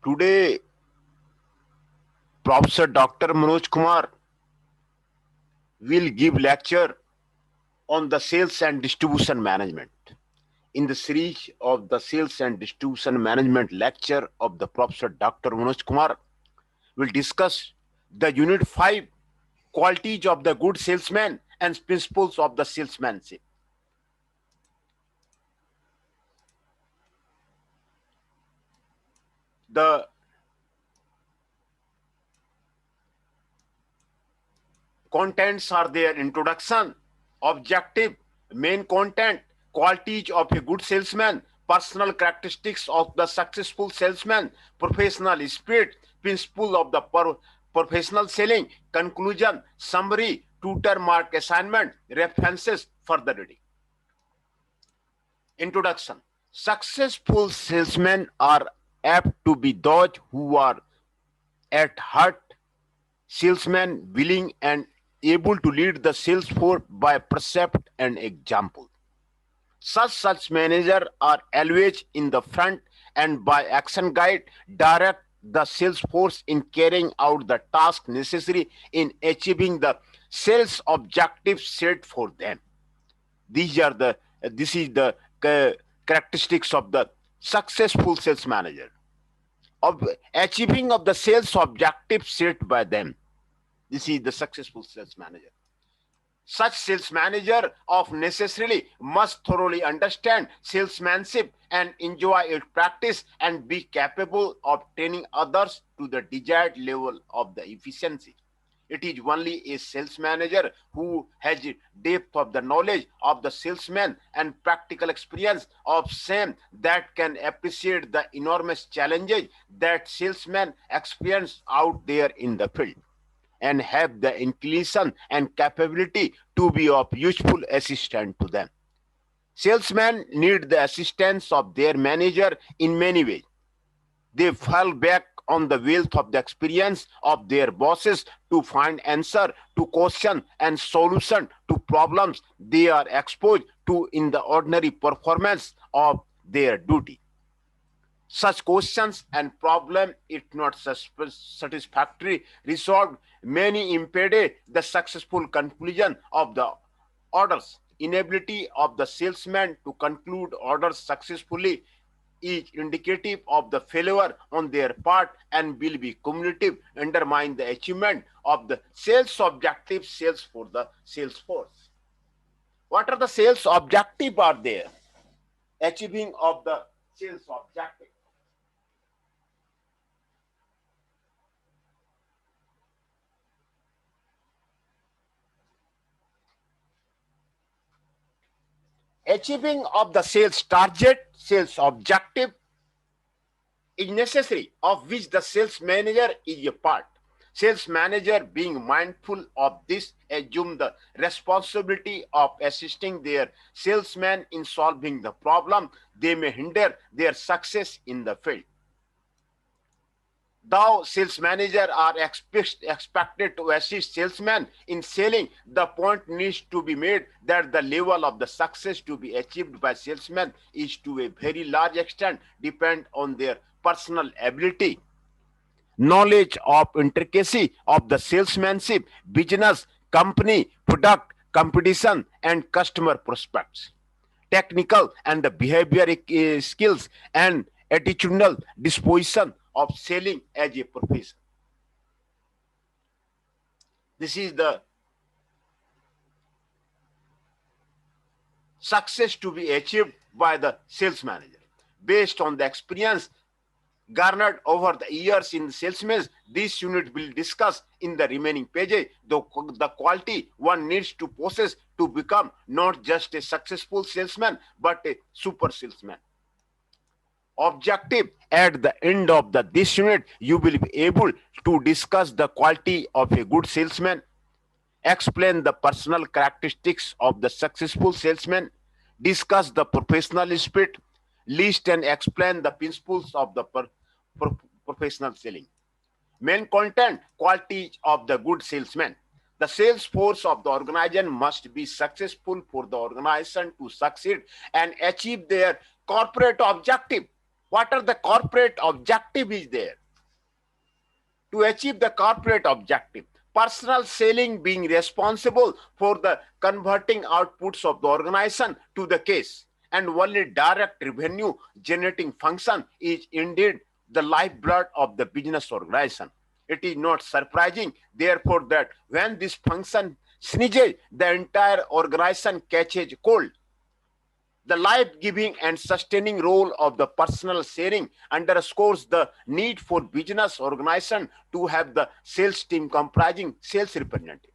Today, Professor Dr. Manoj Kumar will give lecture on the sales and distribution management. In the series of the sales and distribution management lecture of the Professor Dr. Manoj Kumar, we'll discuss the Unit 5 qualities of the good salesman and principles of the salesmanship. The contents are their introduction, objective, main content, qualities of a good salesman, personal characteristics of the successful salesman, professional spirit, principle of the professional selling, conclusion, summary, tutor mark assignment, references, further reading. Introduction. Successful salesmen are apt to be those who are at heart salesmen willing and able to lead the sales force by precept and example. Such managers are always in the front and by action guide direct the sales force in carrying out the task necessary in achieving the sales objectives set for them. This is the characteristics of the successful sales manager of achieving of the sales objectives set by them. This is the successful sales manager. Such sales manager of necessarily must thoroughly understand salesmanship and enjoy its practice and be capable of training others to the desired level of the efficiency. It is only a sales manager who has depth of the knowledge of the salesman and practical experience of same that can appreciate the enormous challenges that salesmen experience out there in the field and have the inclination and capability to be of useful assistance to them. Salesmen need the assistance of their manager in many ways. They fall back on the wealth of the experience of their bosses to find answer to question and solution to problems they are exposed to in the ordinary performance of their duty. Such questions and problem, if not satisfactory resolved, many impede the successful conclusion of the orders. Inability of the salesman to conclude orders successfully is indicative of the failure on their part and will be cumulative, undermine the achievement of the sales objective sales for the sales force. What are the sales objective are there? Achieving of the sales objective. Achieving of the sales target, sales objective is necessary, of which the sales manager is a part. Sales manager, being mindful of this, assume the responsibility of assisting their salesmen in solving the problem they may hinder their success in the field. Though sales managers are expected to assist salesmen in selling, the point needs to be made that the level of the success to be achieved by salesmen is to a very large extent depend on their personal ability, knowledge of intricacy of the salesmanship, business, company, product, competition, and customer prospects, technical and the behavior skills, and attitudinal disposition of selling as a profession. This is the success to be achieved by the sales manager. Based on the experience garnered over the years in salesmen, this unit will discuss in the remaining pages the quality one needs to possess to become not just a successful salesman but a super salesman. Objective at the end of this unit, you will be able to discuss the quality of a good salesman, explain the personal characteristics of the successful salesman, discuss the professional spirit, list and explain the principles of the professional selling. Main content, qualities of the good salesman. The sales force of the organization must be successful for the organization to succeed and achieve their corporate objective. What are the corporate objective is there? To achieve the corporate objective, personal selling being responsible for the converting outputs of the organization to the case, and only direct revenue generating function is indeed the lifeblood of the business organization. It is not surprising, therefore, that when this function sneezes, the entire organization catches cold. The life-giving and sustaining role of the personal sharing underscores the need for business organization to have the sales team comprising sales representative,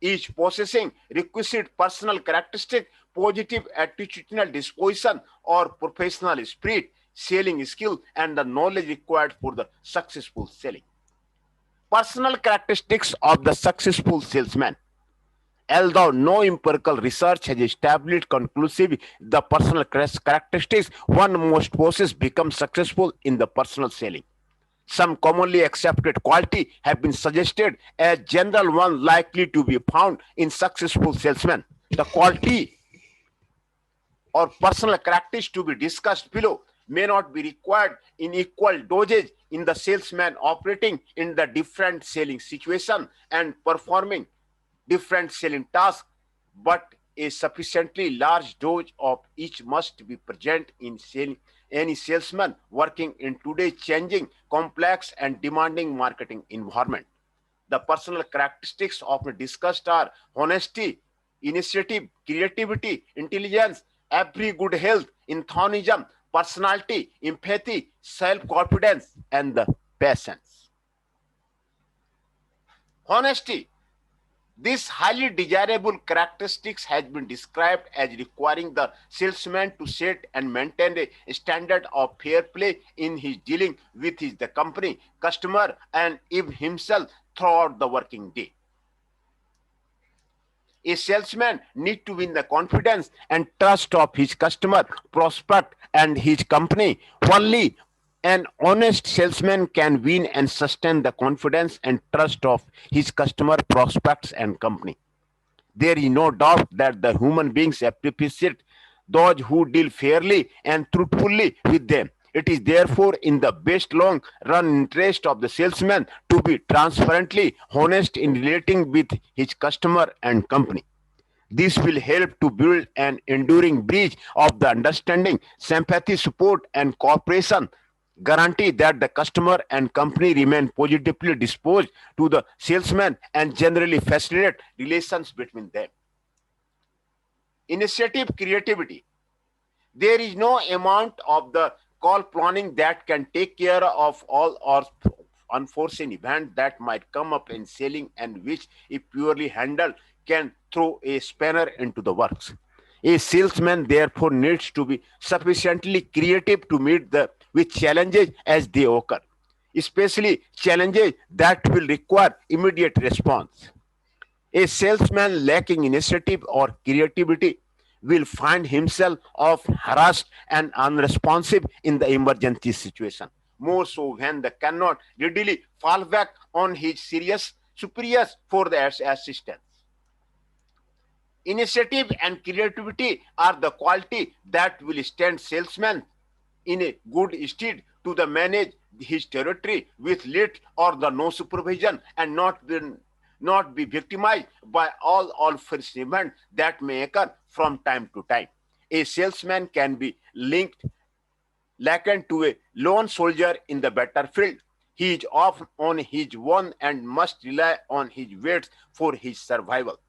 each possessing requisite personal characteristic, positive attitudinal disposition or professional spirit, selling skill, and the knowledge required for the successful selling. Personal characteristics of the successful salesman. Although no empirical research has established conclusively the personal characteristics one most possess become successful in the personal selling. Some commonly accepted quality have been suggested as general one likely to be found in successful salesmen. The quality or personal characteristics to be discussed below may not be required in equal dosage in the salesman operating in the different selling situation and performing different selling tasks, but a sufficiently large dose of each must be present in any salesman working in today's changing, complex, and demanding marketing environment. The personal characteristics often discussed are honesty, initiative, creativity, intelligence, every good health, enthusiasm, personality, empathy, self-confidence, and the patience. Honesty. This highly desirable characteristics has been described as requiring the salesman to set and maintain a standard of fair play in his dealing with the company, customer, and even himself throughout the working day. A salesman needs to win the confidence and trust of his customer, prospect, and his company. Only an honest salesman can win and sustain the confidence and trust of his customer, prospects, and company. There is no doubt that the human beings appreciate those who deal fairly and truthfully with them. It is therefore in the best long run interest of the salesman to be transparently honest in relating with his customer and company. This will help to build an enduring bridge of the understanding, sympathy, support, and cooperation. Guarantee that the customer and company remain positively disposed to the salesman and generally facilitate relations between them. Initiative, creativity. There is no amount of the call planning that can take care of all or unforeseen events that might come up in selling, and which, if purely handled, can throw a spanner into the works. A salesman therefore needs to be sufficiently creative to meet the with challenges as they occur, especially challenges that will require immediate response. A salesman lacking initiative or creativity will find himself off harassed and unresponsive in the emergency situation. More so when they cannot readily fall back on his serious superiors for the assistance. Initiative and creativity are the quality that will stand salesman in a good stead to the manage his territory with little or the no supervision and not be victimized by all first events that may occur from time to time. A salesman can be likened to a lone soldier in the battlefield. He is off on his own and must rely on his weights for his survival.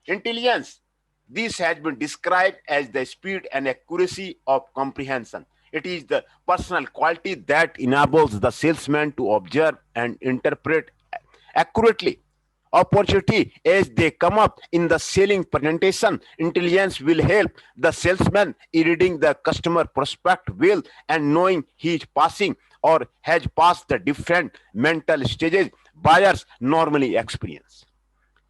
Intelligence. This has been described as the speed and accuracy of comprehension. It is the personal quality that enables the salesman to observe and interpret accurately opportunity as they come up in the selling presentation. Intelligence will help the salesman in reading the customer prospect well and knowing he is passing or has passed the different mental stages buyers normally experience.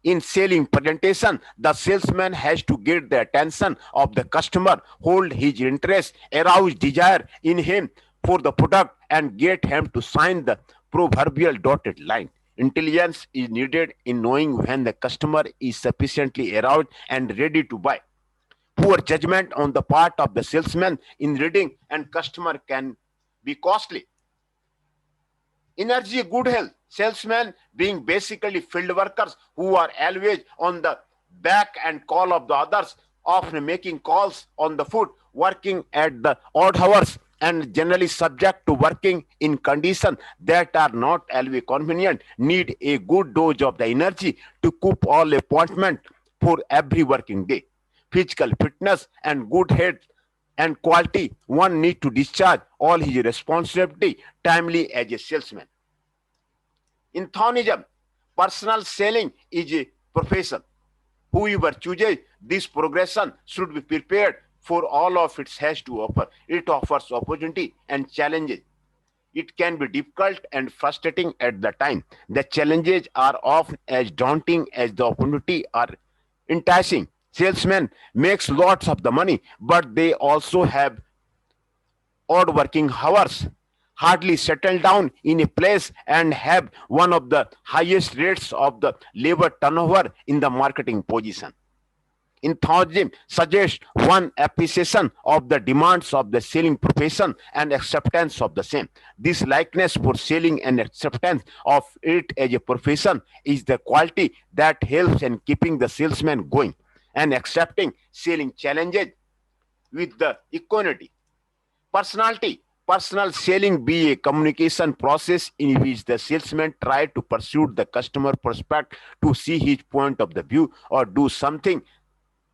In selling presentation, the salesman has to get the attention of the customer, hold his interest, arouse desire in him for the product, and get him to sign the proverbial dotted line. Intelligence is needed in knowing when the customer is sufficiently aroused and ready to buy. Poor judgment on the part of the salesman in reading and customer can be costly. Energy, good health. Salesmen being basically field workers who are always on the back and call of the others, often making calls on the foot, working at the odd hours, and generally subject to working in conditions that are not always convenient, need a good dose of the energy to keep all appointment for every working day. Physical fitness and good health and quality, one need to discharge all his responsibility timely as a salesman. In Thonism, personal selling is a profession. Whoever chooses this progression should be prepared for all of it has to offer. It offers opportunity and challenges. It can be difficult and frustrating at the time. The challenges are often as daunting as the opportunity are enticing. Salesmen makes lots of the money, but they also have odd working hours, hardly settle down in a place, and have one of the highest rates of the labor turnover in the marketing position. Enthusiasm suggests one appreciation of the demands of the selling profession and acceptance of the same. This likeness for selling and acceptance of it as a profession is the quality that helps in keeping the salesman going and accepting selling challenges with the equanimity. Personality. Personal selling be a communication process in which the salesman try to pursue the customer prospect to see his point of the view or do something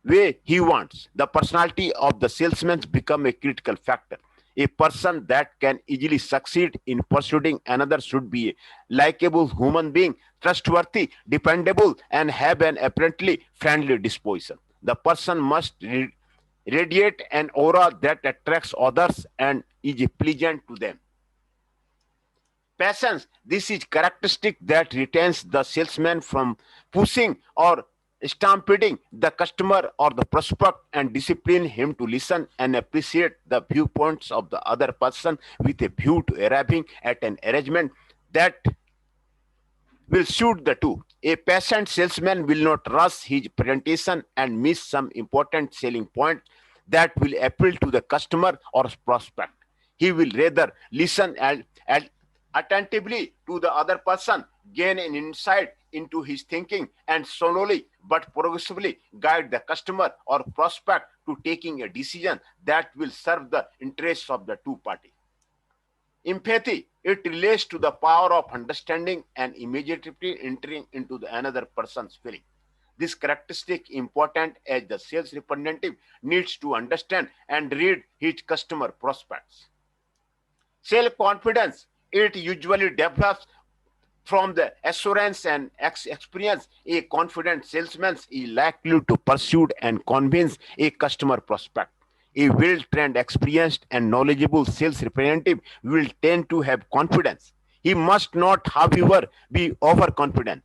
way he wants. The personality of the salesman become a critical factor. A person that can easily succeed in pursuing another should be a likable human being, trustworthy, dependable, and have an apparently friendly disposition. The person must radiate an aura that attracts others and is pleasant to them. Patience. This is characteristic that retains the salesman from pushing or stampeding the customer or the prospect and discipline him to listen and appreciate the viewpoints of the other person with a view to arriving at an arrangement that will suit the two. A patient salesman will not rush his presentation and miss some important selling point that will appeal to the customer or prospect. He will rather listen and attentively to the other person, gain an insight into his thinking, and slowly but progressively guide the customer or prospect to taking a decision that will serve the interests of the two parties. Empathy, it relates to the power of understanding and immediately entering into the another person's feeling. This characteristic important as the sales representative needs to understand and read his customer prospects. Self-confidence, it usually develops from the assurance and experience. A confident salesman is likely to pursue and convince a customer prospect. A well-trained, experienced, and knowledgeable sales representative will tend to have confidence. He must not, however, be overconfident.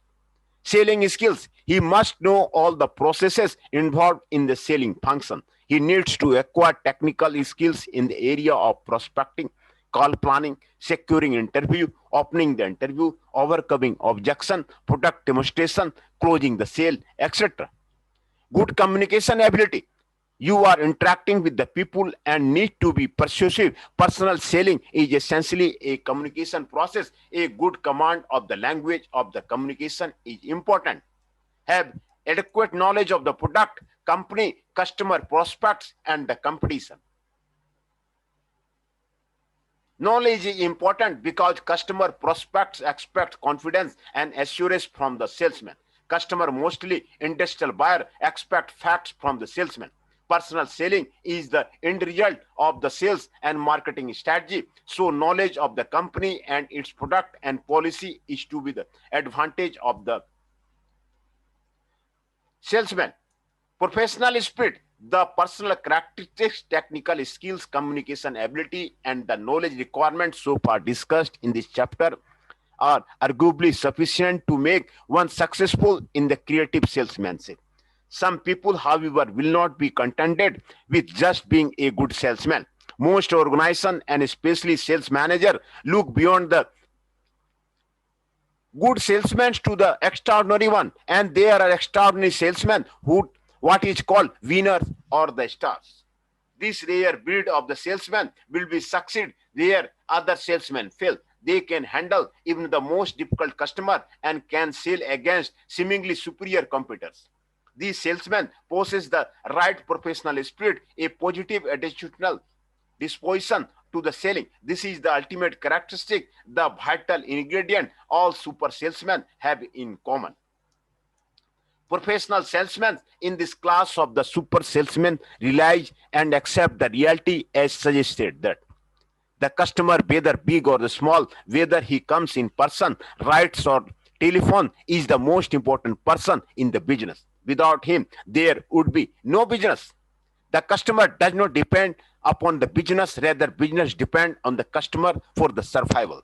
Selling skills. He must know all the processes involved in the selling function. He needs to acquire technical skills in the area of prospecting, call planning, securing interview, opening the interview, overcoming objection, product demonstration, closing the sale, etc. Good communication ability. You are interacting with the people and need to be persuasive. Personal selling is essentially a communication process. A good command of the language of the communication is important. Have adequate knowledge of the product, company, customer, prospects, and the competition. Knowledge is important because customer prospects expect confidence and assurance from the salesman. Customer, mostly industrial buyer, expect facts from the salesman. Personal selling is the end result of the sales and marketing strategy. So knowledge of the company and its product and policy is to be the advantage of the salesman. Professional spirit, the personal characteristics, technical skills, communication ability, and the knowledge requirements so far discussed in this chapter are arguably sufficient to make one successful in the creative salesmanship. Some people, however, will not be contented with just being a good salesman. Most organizations and especially sales manager look beyond the good salesmen to the extraordinary one, and there are extraordinary salesmen who what is called winners or the stars. This rare breed of the salesman will be succeed where other salesmen fail. They can handle even the most difficult customer and can sell against seemingly superior competitors. These salesmen possess the right professional spirit, a positive attitudinal disposition to the selling. This is the ultimate characteristic, the vital ingredient all super salesmen have in common. Professional salesmen in this class of the super salesmen realize and accept the reality as suggested that the customer, whether big or the small, whether he comes in person, writes or telephone, is the most important person in the business. Without him, there would be no business. The customer does not depend upon the business, rather business depend on the customer for the survival.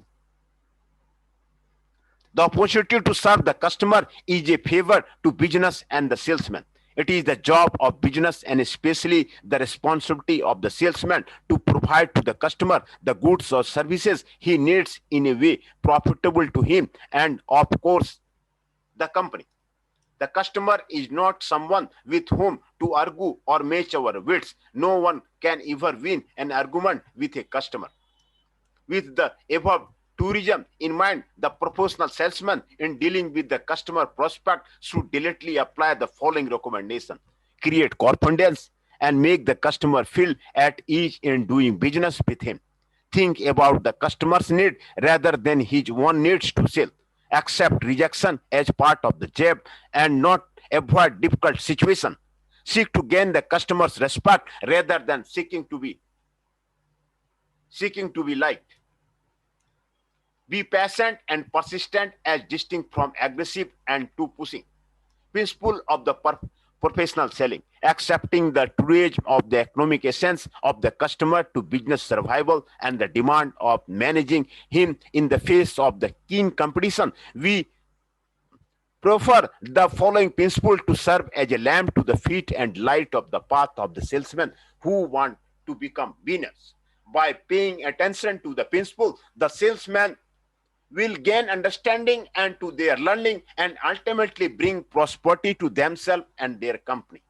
The opportunity to serve the customer is a favor to business and the salesman. It is the job of business and especially the responsibility of the salesman to provide to the customer the goods or services he needs in a way profitable to him and, of course, the company. The customer is not someone with whom to argue or match our wits. No one can ever win an argument with a customer. With the above tourism in mind, the professional salesman in dealing with the customer prospect should diligently apply the following recommendation. Create confidence and make the customer feel at ease in doing business with him. Think about the customer's need rather than his own needs to sell. Accept rejection as part of the job and not avoid difficult situation. Seek to gain the customer's respect rather than seeking to be liked. Be patient and persistent as distinct from aggressive and too pushing. Principle of the professional selling, accepting the truth of the economic essence of the customer to business survival and the demand of managing him in the face of the keen competition. We prefer the following principle to serve as a lamp to the feet and light of the path of the salesmen who want to become winners. By paying attention to the principle, the salesman will gain understanding and to their learning and ultimately bring prosperity to themselves and their company.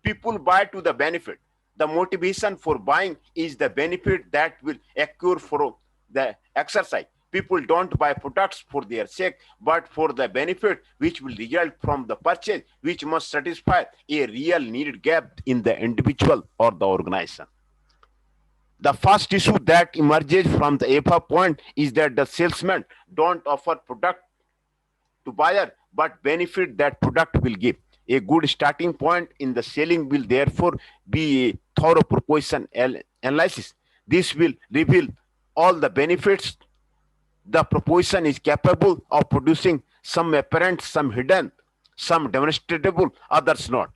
People buy to the benefit. The motivation for buying is the benefit that will occur for the exercise. People don't buy products for their sake, but for the benefit which will result from the purchase, which must satisfy a real needed gap in the individual or the organization. The first issue that emerges from the above point is that the salesman don't offer product to buyer but benefit that product will give. A good starting point in the selling will therefore be a thorough proposition analysis. This will reveal all the benefits the proposition is capable of producing, some apparent, some hidden, some demonstrable, others not.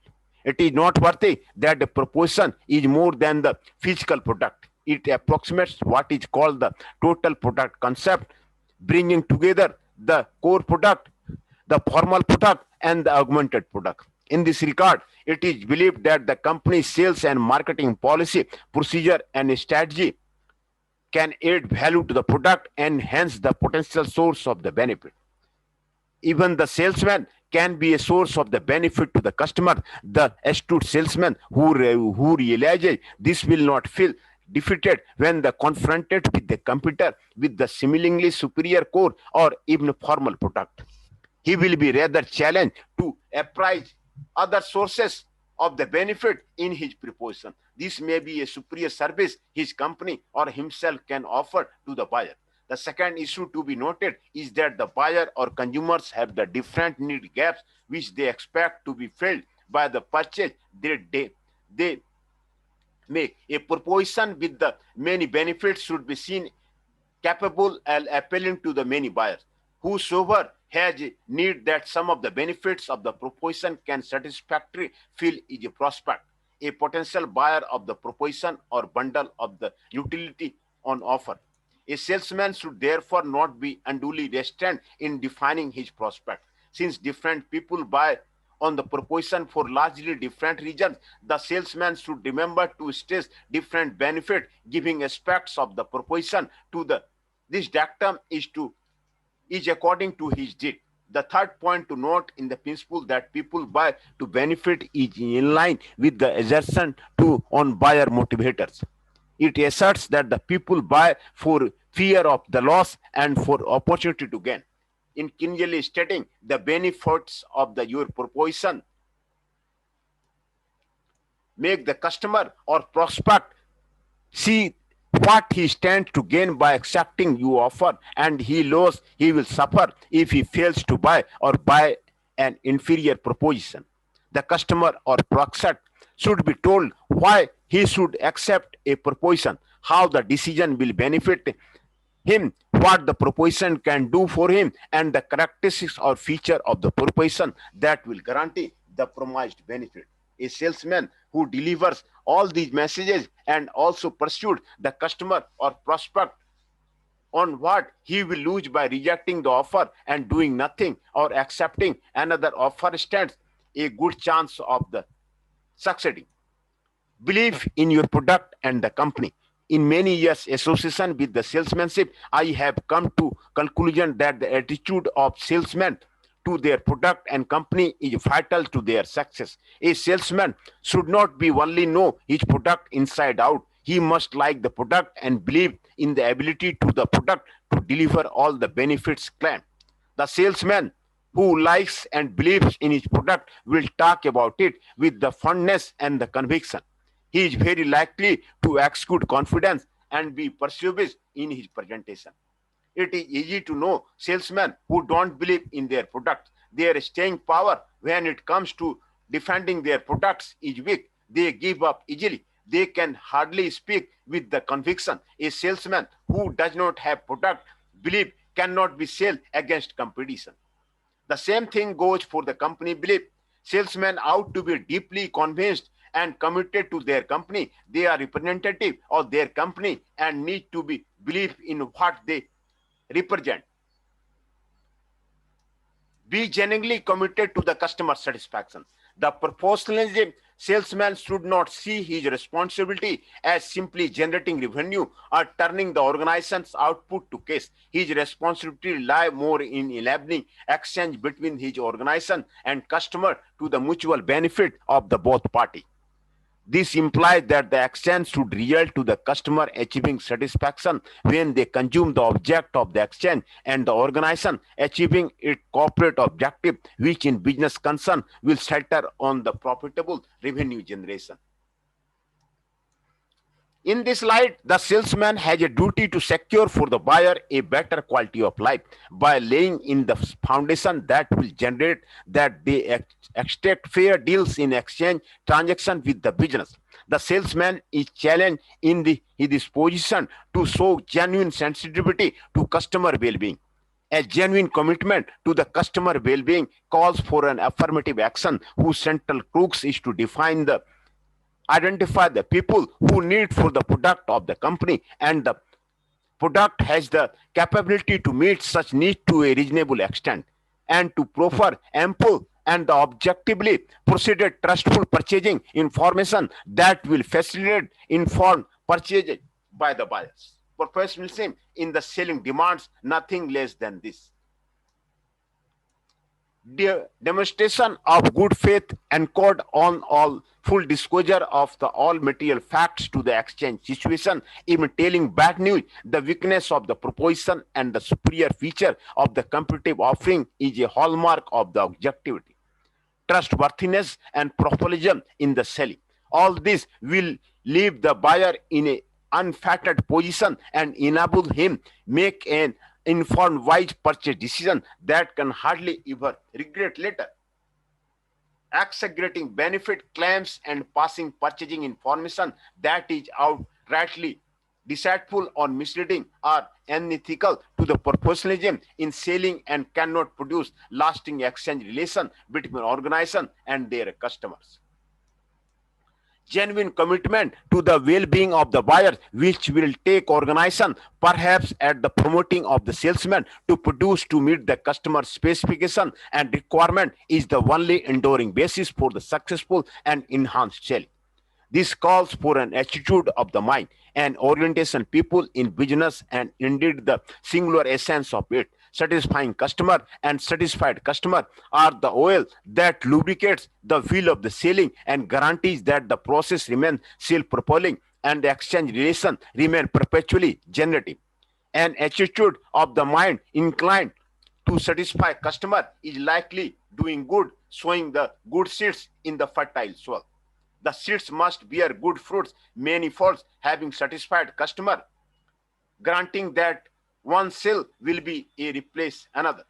It is noteworthy that the proposition is more than the physical product. It approximates what is called the total product concept, bringing together the core product, the formal product, and the augmented product. In this regard, it is believed that the company's sales and marketing policy, procedure, and strategy can add value to the product and hence the potential source of the benefit. Even the salesman can be a source of the benefit to the customer. The astute salesman who realizes this will not feel defeated when the confronted with the computer with the seemingly superior core or even formal product. He will be rather challenged to appraise other sources of the benefit in his proposition. This may be a superior service his company or himself can offer to the buyer. The second issue to be noted is that the buyer or consumers have the different need gaps which they expect to be filled by the purchase they make. A proposition with the many benefits should be seen capable and appealing to the many buyers. Whosoever has a need that some of the benefits of the proposition can satisfactorily fill is a prospect, a potential buyer of the proposition or bundle of the utility on offer. A salesman should therefore not be unduly restrained in defining his prospect. Since different people buy on the proposition for largely different reasons, the salesman should remember to stress different benefit giving aspects of the proposition to the this dictum is according to his deed. The third point to note in the principle that people buy to benefit is in line with the assertion to on buyer motivators. It asserts that the people buy for fear of the loss and for opportunity to gain. In clearly stating the benefits of the your proposition, make the customer or prospect see what he stands to gain by accepting your offer, and he will suffer if he fails to buy or buy an inferior proposition. The customer or prospect should be told why he should accept a proposition, how the decision will benefit him, what the proposition can do for him, and the characteristics or feature of the proposition that will guarantee the promised benefit. A salesman who delivers all these messages and also pursued the customer or prospect on what he will lose by rejecting the offer and doing nothing or accepting another offer stands a good chance of the succeeding. Believe in your product and the company. In many years association with the salesmanship, I have come to conclusion that the attitude of salesmen to their product and company is vital to their success. A salesman should not be only know his product inside out. He must like the product and believe in the ability to the product to deliver all the benefits claimed. The salesman who likes and believes in his product will talk about it with the fondness and the conviction. He is very likely to exude confidence and be persuasive in his presentation. It is easy to know salesmen who don't believe in their products. Their staying power when it comes to defending their products is weak. They give up easily. They can hardly speak with the conviction. A salesman who does not have product belief cannot be sold against competition. The same thing goes for the company belief. Salesmen ought to be deeply convinced and committed to their company. They are representative of their company and need to be believe in what they represent. Be genuinely committed to the customer satisfaction. The professionalism salesman should not see his responsibility as simply generating revenue or turning the organization's output to cash. His responsibility lies more in enabling exchange between his organization and customer to the mutual benefit of the both party. This implies that the exchange should result to the customer achieving satisfaction when they consume the object of the exchange and the organization achieving its corporate objective, which in business concern will center on the profitable revenue generation. In this light, the salesman has a duty to secure for the buyer a better quality of life by laying in the foundation that will generate that they extract fair deals in exchange transaction with the business. The salesman is challenged in this position to show genuine sensitivity to customer well-being. A genuine commitment to the customer well-being calls for an affirmative action whose central crux is to identify the people who need for the product of the company, and the product has the capability to meet such need to a reasonable extent, and to proffer ample and the objectively proceeded trustful purchasing information that will facilitate informed purchase by the buyers. Professionalism in the selling demands nothing less than this. Demonstration of good faith anchored on all full disclosure of the all material facts to the exchange situation, even telling bad news, the weakness of the proposition and the superior feature of the competitive offering is a hallmark of the objectivity, trustworthiness, and professionalism in the selling. All this will leave the buyer in an unfettered position and enable him make an informed, wise purchase decision that can hardly ever regret later. Exaggerating benefit claims and passing purchasing information that is outrightly deceitful or misleading are unethical to the professionalism in selling and cannot produce lasting exchange relation between organization and their customers. Genuine commitment to the well-being of the buyer, which will take organization, perhaps at the promoting of the salesman to produce to meet the customer specification and requirement, is the only enduring basis for the successful and enhanced selling. This calls for an attitude of the mind and orientation people in business, and indeed the singular essence of it. satisfying customer and satisfied customer are the oil that lubricates the wheel of the selling and guarantees that the process remains self-propelling and the exchange relation remain perpetually generative. An attitude of the mind inclined to satisfy customer is likely doing good, sowing the good seeds in the fertile soil. The seeds must bear good fruits, many folds, having satisfied customer, granting that one sale will be a replace another.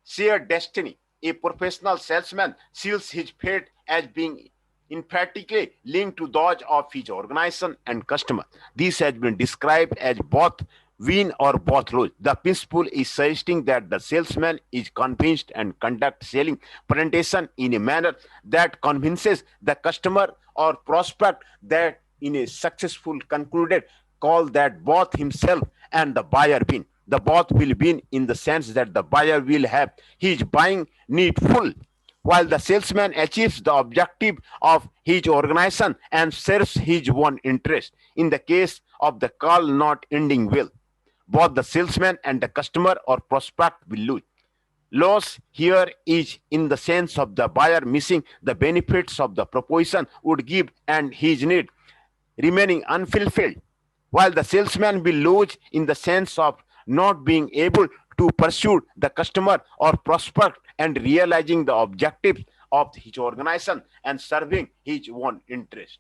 Shared destiny. A professional salesman seals his fate as being emphatically linked to those of his organization and customer. This has been described as both win or both lose. The principle is suggesting that the salesman is convinced and conduct selling presentation in a manner that convinces the customer or prospect that in a successful concluded call that both himself and the buyer win. The both will win in the sense that the buyer will have his buying need full, while the salesman achieves the objective of his organization and serves his own interest. In the case of the call not ending well, both the salesman and the customer or prospect will lose. Loss here is in the sense of the buyer missing the benefits of the proposition would give and his need remaining unfulfilled, while the salesman will lose in the sense of not being able to pursue the customer or prospect and realizing the objectives of his organization and serving his own interest.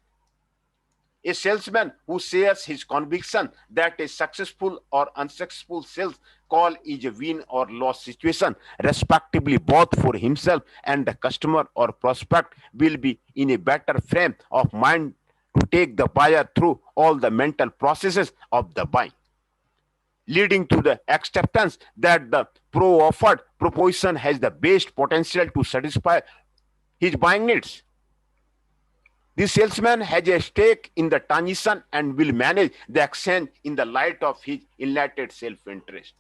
A salesman who shares his conviction that a successful or unsuccessful sales call is a win or loss situation, respectively, both for himself and the customer or prospect, will be in a better frame of mind to take the buyer through all the mental processes of the buying, leading to the acceptance that the offered proposition has the best potential to satisfy his buying needs. The salesman has a stake in the transition and will manage the exchange in the light of his enlightened self-interest.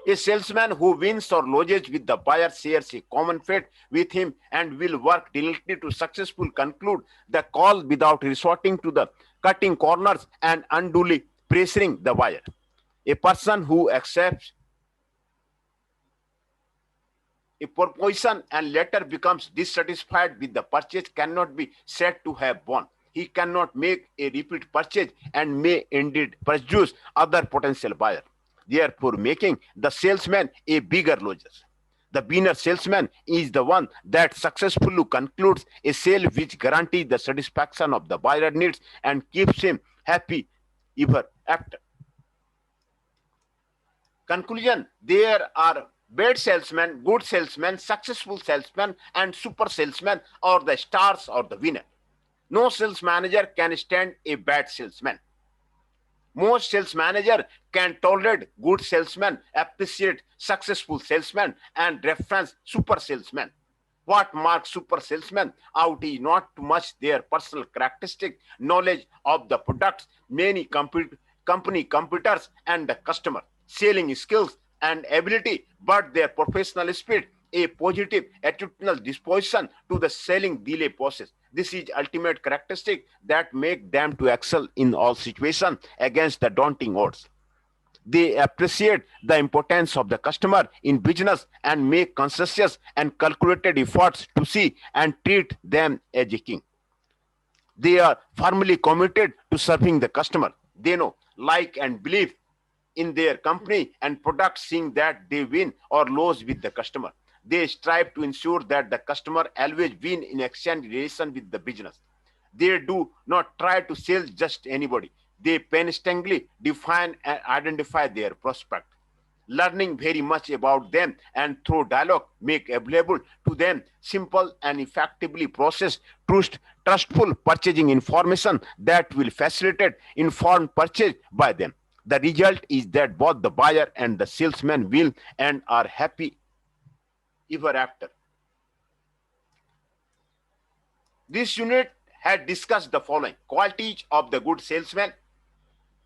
A salesman who wins or loses with the buyer shares a common fate with him and will work diligently to successfully conclude the call without resorting to the cutting corners and unduly pressuring the buyer. A person who accepts a proposition and later becomes dissatisfied with the purchase cannot be said to have won. He cannot make a repeat purchase and may indeed prejudice other potential buyers, therefore making the salesman a bigger loser. The winner salesman is the one that successfully concludes a sale which guarantees the satisfaction of the buyer needs and keeps him happy ever after. Conclusion: there are bad salesmen, good salesmen, successful salesmen, and super salesmen, or the stars or the winner. No sales manager can stand a bad salesman. Most sales manager can tolerate good salesmen, appreciate successful salesmen, and reference super salesmen. What marks super salesmen out is not too much their personal characteristic, knowledge of the products, many company competitors, and the customer, selling skills and ability, but their professional spirit, a positive attitudinal disposition to the selling delay process. This is ultimate characteristic that make them to excel in all situations against the daunting odds. They appreciate the importance of the customer in business and make conscientious and calculated efforts to see and treat them as a king. They are firmly committed to serving the customer. They know, like, and believe in their company and product, seeing that they win or lose with the customer. They strive to ensure that the customer always win in exchange relation with the business. They do not try to sell just anybody. They painstakingly define and identify their prospect, learning very much about them and through dialogue make available to them simple and effectively processed trustful purchasing information that will facilitate informed purchase by them. The result is that both the buyer and the salesman will and are happy ever after. This unit had discussed the following: qualities of the good salesman,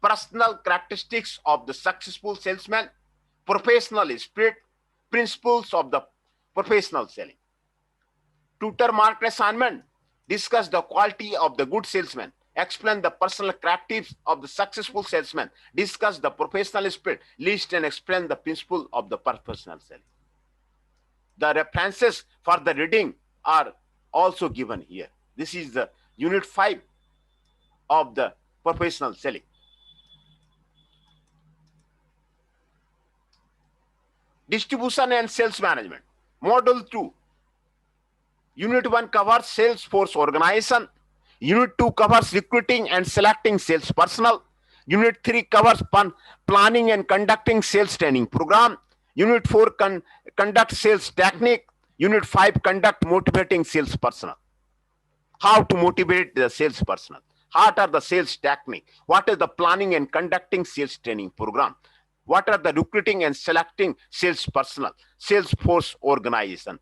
personal characteristics of the successful salesman, professional spirit, principles of the professional selling. Tutor market assignment: discuss the quality of the good salesman, explain the personal characteristics of the successful salesman, discuss the professional spirit, list and explain the principle of the professional selling. The references for the reading are also given here. This is the unit 5 of the professional selling. Distribution and sales management. Module 2. Unit 1 covers sales force organization. Unit 2 covers recruiting and selecting sales personnel. Unit 3 covers planning and conducting sales training program. Unit 4 conduct sales technique. Unit 5 conduct motivating sales personnel. How to motivate the sales personnel? What are the sales technique? What is the planning and conducting sales training program? What are the recruiting and selecting sales personnel? Sales force organization.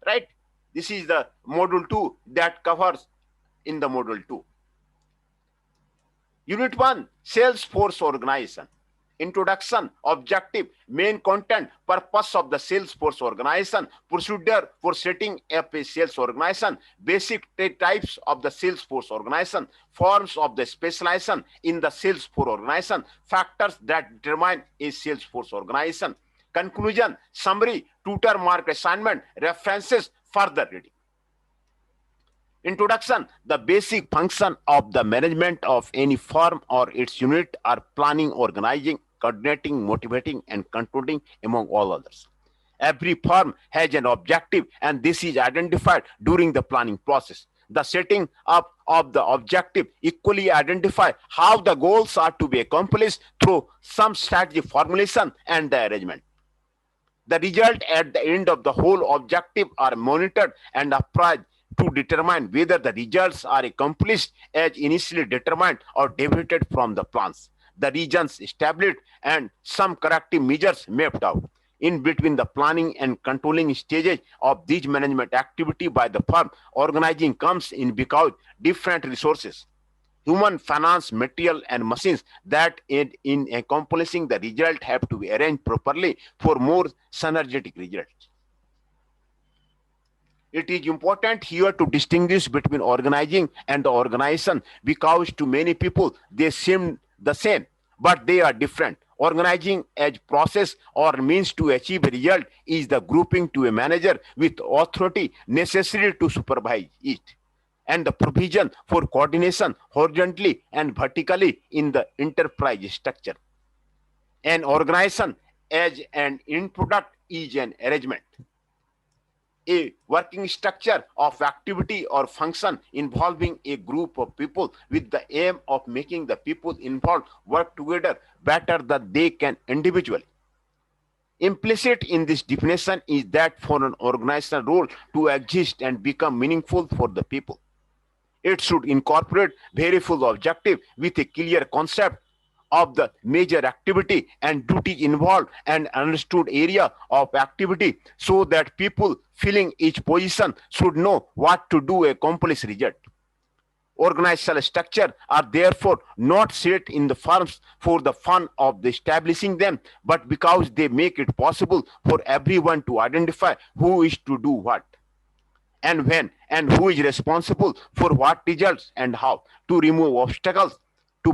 Right? This is the module 2 that covers in the module 2. Unit 1, sales force organization. Introduction, objective, main content, purpose of the sales force organization, procedure for setting up a sales organization, basic types of the sales force organization, forms of the specialization in the sales force organization, factors that determine a sales force organization. Conclusion, summary, tutor mark assignment, references, further reading. Introduction, the basic function of the management of any firm or its unit are planning, organizing, coordinating, motivating, and controlling, among all others. Every firm has an objective, and this is identified during the planning process. The setting up of the objective equally identify how the goals are to be accomplished through some strategy formulation and the arrangement. The result at the end of the whole objective are monitored and appraised to determine whether the results are accomplished as initially determined or deviated from the plans, the regions established, and some corrective measures mapped out. In between the planning and controlling stages of this management activity by the firm, organizing comes in because different resources, human, finance, material, and machines that aid in accomplishing the result have to be arranged properly for more synergetic results. It is important here to distinguish between organizing and the organization because to many people they seem the same, but they are different. Organizing as process or means to achieve a result is the grouping to a manager with authority necessary to supervise it, and the provision for coordination horizontally and vertically in the enterprise structure. An organization as an end product is an arrangement, a working structure of activity or function involving a group of people with the aim of making the people involved work together better than they can individually. Implicit in this definition is that for an organizational role to exist and become meaningful for the people, it should incorporate various objectives with a clear concept of the major activity and duty involved and understood area of activity so that people filling each position should know what to do to accomplish result. Organizational structure are therefore not set in the firms for the fun of establishing them, but because they make it possible for everyone to identify who is to do what and when and who is responsible for what results and how to remove obstacles to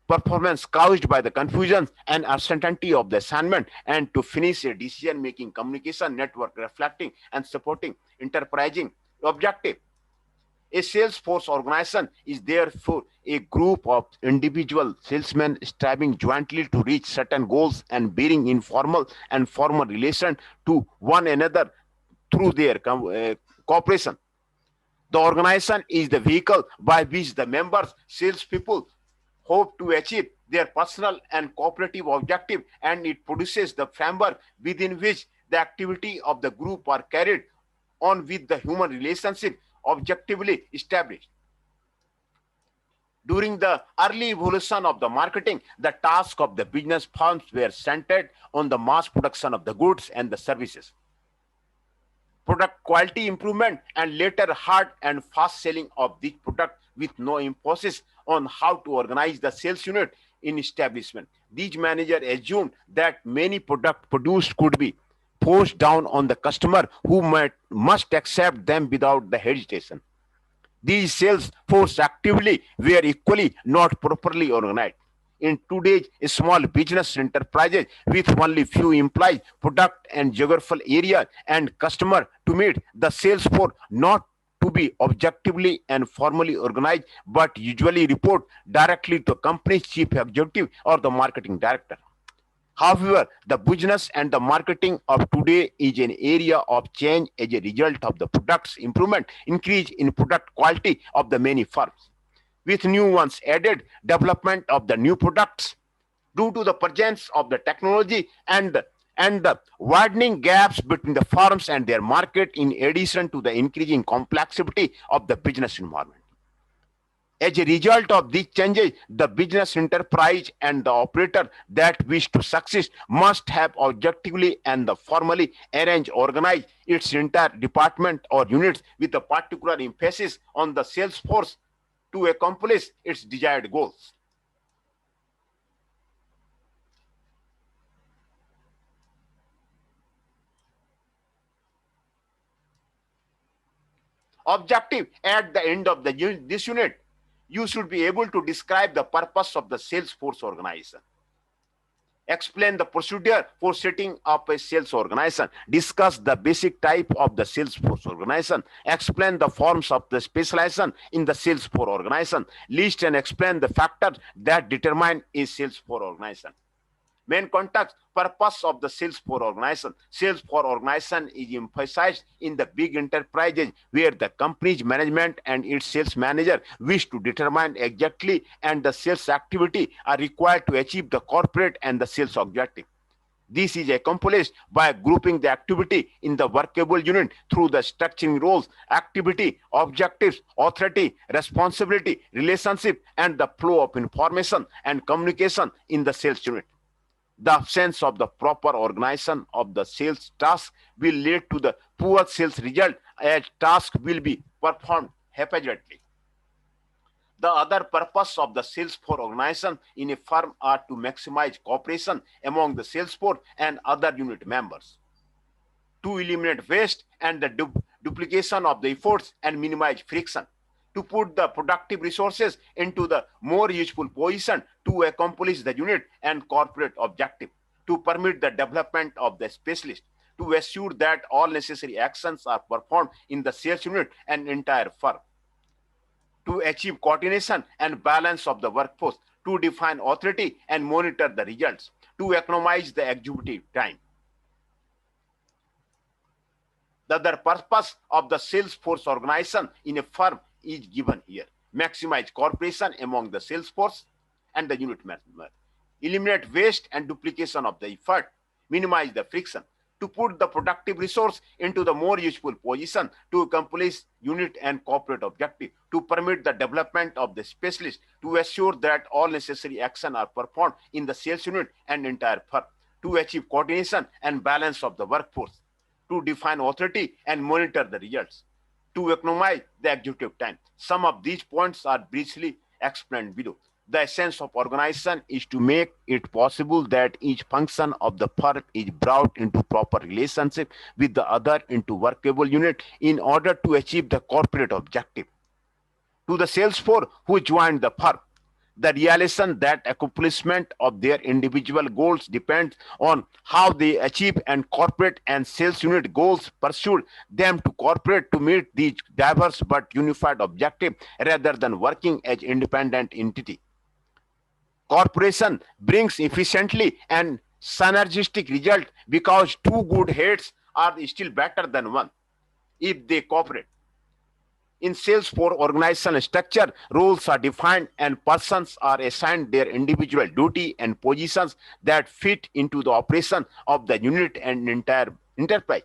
performance caused by the confusion and uncertainty of the assignment, and to finish a decision-making communication network reflecting and supporting enterprising objective. A sales force organization is therefore a group of individual salesmen striving jointly to reach certain goals and bearing informal and formal relation to one another through their cooperation. The organization is the vehicle by which the members, salespeople, hope to achieve their personal and cooperative objective, and it produces the framework within which the activity of the group are carried on with the human relationship objectively established. During the early evolution of the marketing, the task of the business firms were centered on the mass production of the goods and the services, product quality improvement, and later hard and fast selling of this product with no emphasis on how to organize the sales unit in establishment. These managers assumed that many products produced could be forced down on the customer who must accept them without the hesitation. These sales force actively were equally not properly organized. In today's small business enterprises with only few employees, product and geographical area and customer to meet, the sales force not to be objectively and formally organized, but usually report directly to company's chief executive or the marketing director. However, the business and the marketing of today is an area of change as a result of the product's improvement, increase in product quality of the many firms. With new ones added, development of the new products due to the presence of the technology and the widening gaps between the firms and their market in addition to the increasing complexity of the business environment. As a result of these changes, the business enterprise and the operator that wish to succeed must have objectively and formally arrange, organize its entire department or units with a particular emphasis on the sales force to accomplish its desired goals. Objective at the end of this unit, you should be able to describe the purpose of the sales force organization, explain the procedure for setting up a sales organization, discuss the basic type of the sales force organization, explain the forms of the specialization in the sales force organization, list and explain the factors that determine a sales force organization. Main context, purpose of the sales force organization. Sales force organization is emphasized in the big enterprises where the company's management and its sales manager wish to determine exactly and the sales activity are required to achieve the corporate and the sales objective. This is accomplished by grouping the activity in the workable unit through the structuring roles, activity, objectives, authority, responsibility, relationship, and the flow of information and communication in the sales unit. The absence of the proper organization of the sales task will lead to the poor sales result as task will be performed haphazardly. The other purpose of the sales force organization in a firm are to maximize cooperation among the sales force and other unit members, to eliminate waste and the duplication of the efforts and minimize friction, to put the productive resources into the more useful position to accomplish the unit and corporate objective, to permit the development of the specialist, to assure that all necessary actions are performed in the sales unit and entire firm, to achieve coordination and balance of the workforce, to define authority and monitor the results, to economize the executive time. The other purpose of the sales force organization in a firm is given here. Maximize cooperation among the sales force and the unit member. Eliminate waste and duplication of the effort. Minimize the friction. To put the productive resource into the more useful position to accomplish unit and corporate objective. To permit the development of the specialist. To assure that all necessary action are performed in the sales unit and entire firm. To achieve coordination and balance of the workforce. To define authority and monitor the results, to economize the executive time. Some of these points are briefly explained below. The essence of organization is to make it possible that each function of the firm is brought into proper relationship with the other into workable unit in order to achieve the corporate objective. To the sales force who joined the firm, the realization that accomplishment of their individual goals depends on how they achieve and corporate and sales unit goals pursued them to cooperate to meet these diverse but unified objectives rather than working as independent entity. Corporation brings efficiently and synergistic result because two good heads are still better than one if they cooperate. In sales force organizational structure, roles are defined and persons are assigned their individual duty and positions that fit into the operation of the unit and entire enterprise.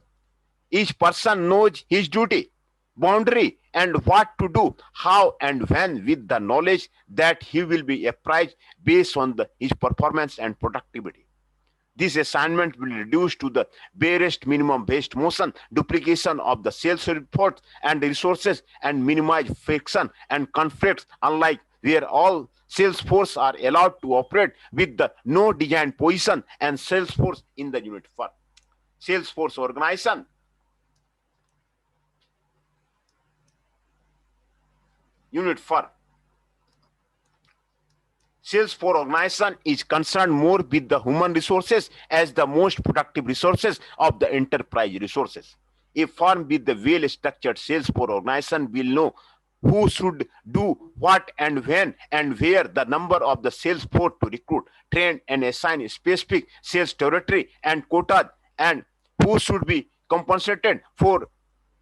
Each person knows his duty, boundary, and what to do, how and when, with the knowledge that he will be appraised based on his performance and productivity. This assignment will reduce to the barest minimum waste motion, duplication of the sales report and resources, and minimize friction and conflicts, unlike where all sales force are allowed to operate with the no design position and sales force in the unit firm. Sales force organization unit firm. Sales for organization is concerned more with the human resources as the most productive resources of the enterprise resources. A firm with the well-structured sales for organization will know who should do what and when and where, the number of the sales force to recruit, train and assign specific sales territory and quotas, and who should be compensated for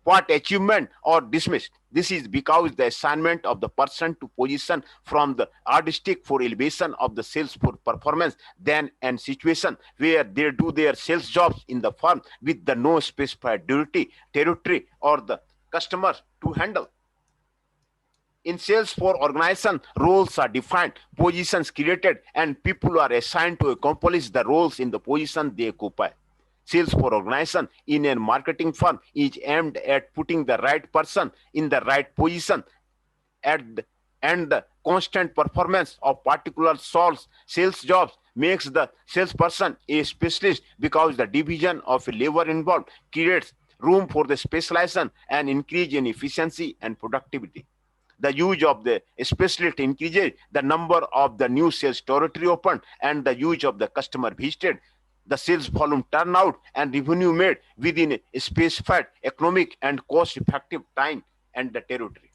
what achievement or dismissed. This is because the assignment of the person to position from the artistic for elevation of the sales for performance than an situation where they do their sales jobs in the firm with the no specified duty, territory or the customers to handle. In sales for organization, roles are defined, positions created, and people are assigned to accomplish the roles in the position they occupy. Sales for organization in a marketing firm is aimed at putting the right person in the right position at the, and the constant performance of particular sales jobs makes the salesperson a specialist because the division of labor involved creates room for the specialization and increase in efficiency and productivity. The use of the specialist increases the number of the new sales territory opened and the use of the customer visited, the sales volume turnout and revenue made within a specified economic and cost effective time and the territory.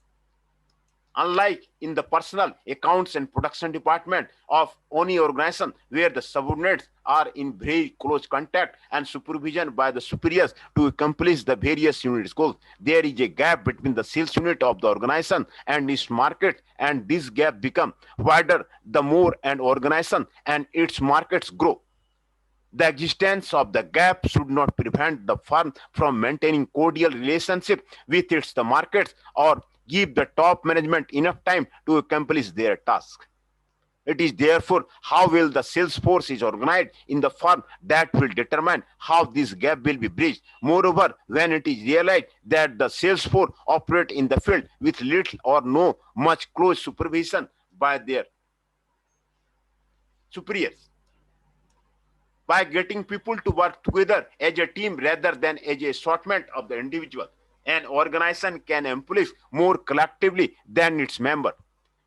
Unlike in the personal accounts and production department of any organization where the subordinates are in very close contact and supervision by the superiors to accomplish the various units goals, there is a gap between the sales unit of the organization and its market, and this gap becomes wider the more an organization and its markets grow. The existence of the gap should not prevent the firm from maintaining cordial relationship with its the markets or give the top management enough time to accomplish their task. It is therefore how well the sales force is organized in the firm that will determine how this gap will be bridged. Moreover, when it is realized that the sales force operate in the field with little or no much close supervision by their superiors, by getting people to work together as a team rather than as a assortment of the individual, an organization can accomplish more collectively than its member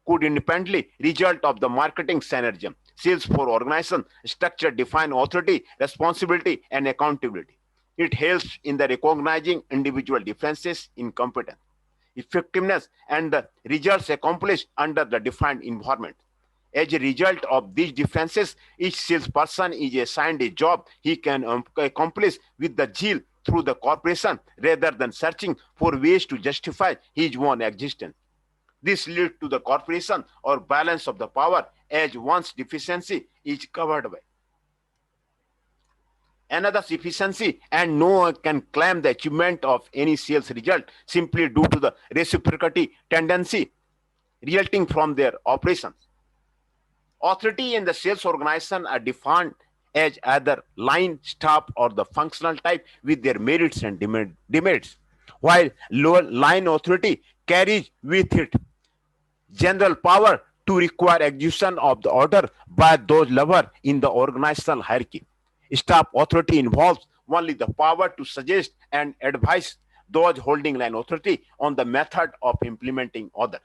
could independently result of the marketing synergy. Sales for organization structure define authority, responsibility, and accountability. It helps in the recognizing individual differences in competence, effectiveness, and the results accomplished under the defined environment. As a result of these differences, each salesperson is assigned a job he can accomplish with the zeal through the corporation rather than searching for ways to justify his own existence. This leads to the corporation or balance of the power as one's deficiency is covered by another's efficiency, and no one can claim the achievement of any sales result simply due to the reciprocity tendency resulting from their operations. Authority in the sales organization are defined as either line, staff, or the functional type with their merits and demerits, while lower line authority carries with it general power to require execution of the order by those lower in the organizational hierarchy. Staff authority involves only the power to suggest and advise those holding line authority on the method of implementing order.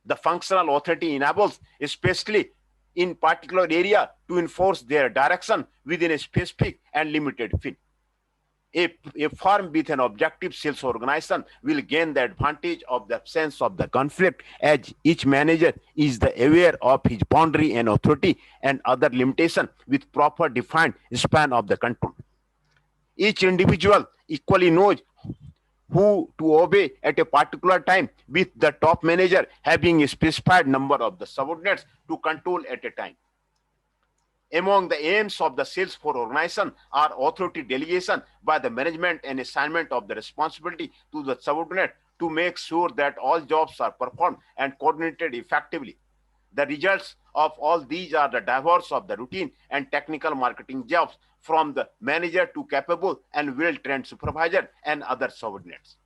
The functional authority enables, especially in particular area, to enforce their direction within a specific and limited field. A firm with an objective sales organization will gain the advantage of the absence of the conflict as each manager is aware of his boundary and authority and other limitation with proper defined span of the control. Each individual equally knows who to obey at a particular time, with the top manager having a specified number of the subordinates to control at a time. Among the aims of the sales for organization are authority delegation by the management and assignment of the responsibility to the subordinate to make sure that all jobs are performed and coordinated effectively. The results of all these are the divorce of the routine and technical marketing jobs from the manager to capable and well-trained supervisor and other subordinates.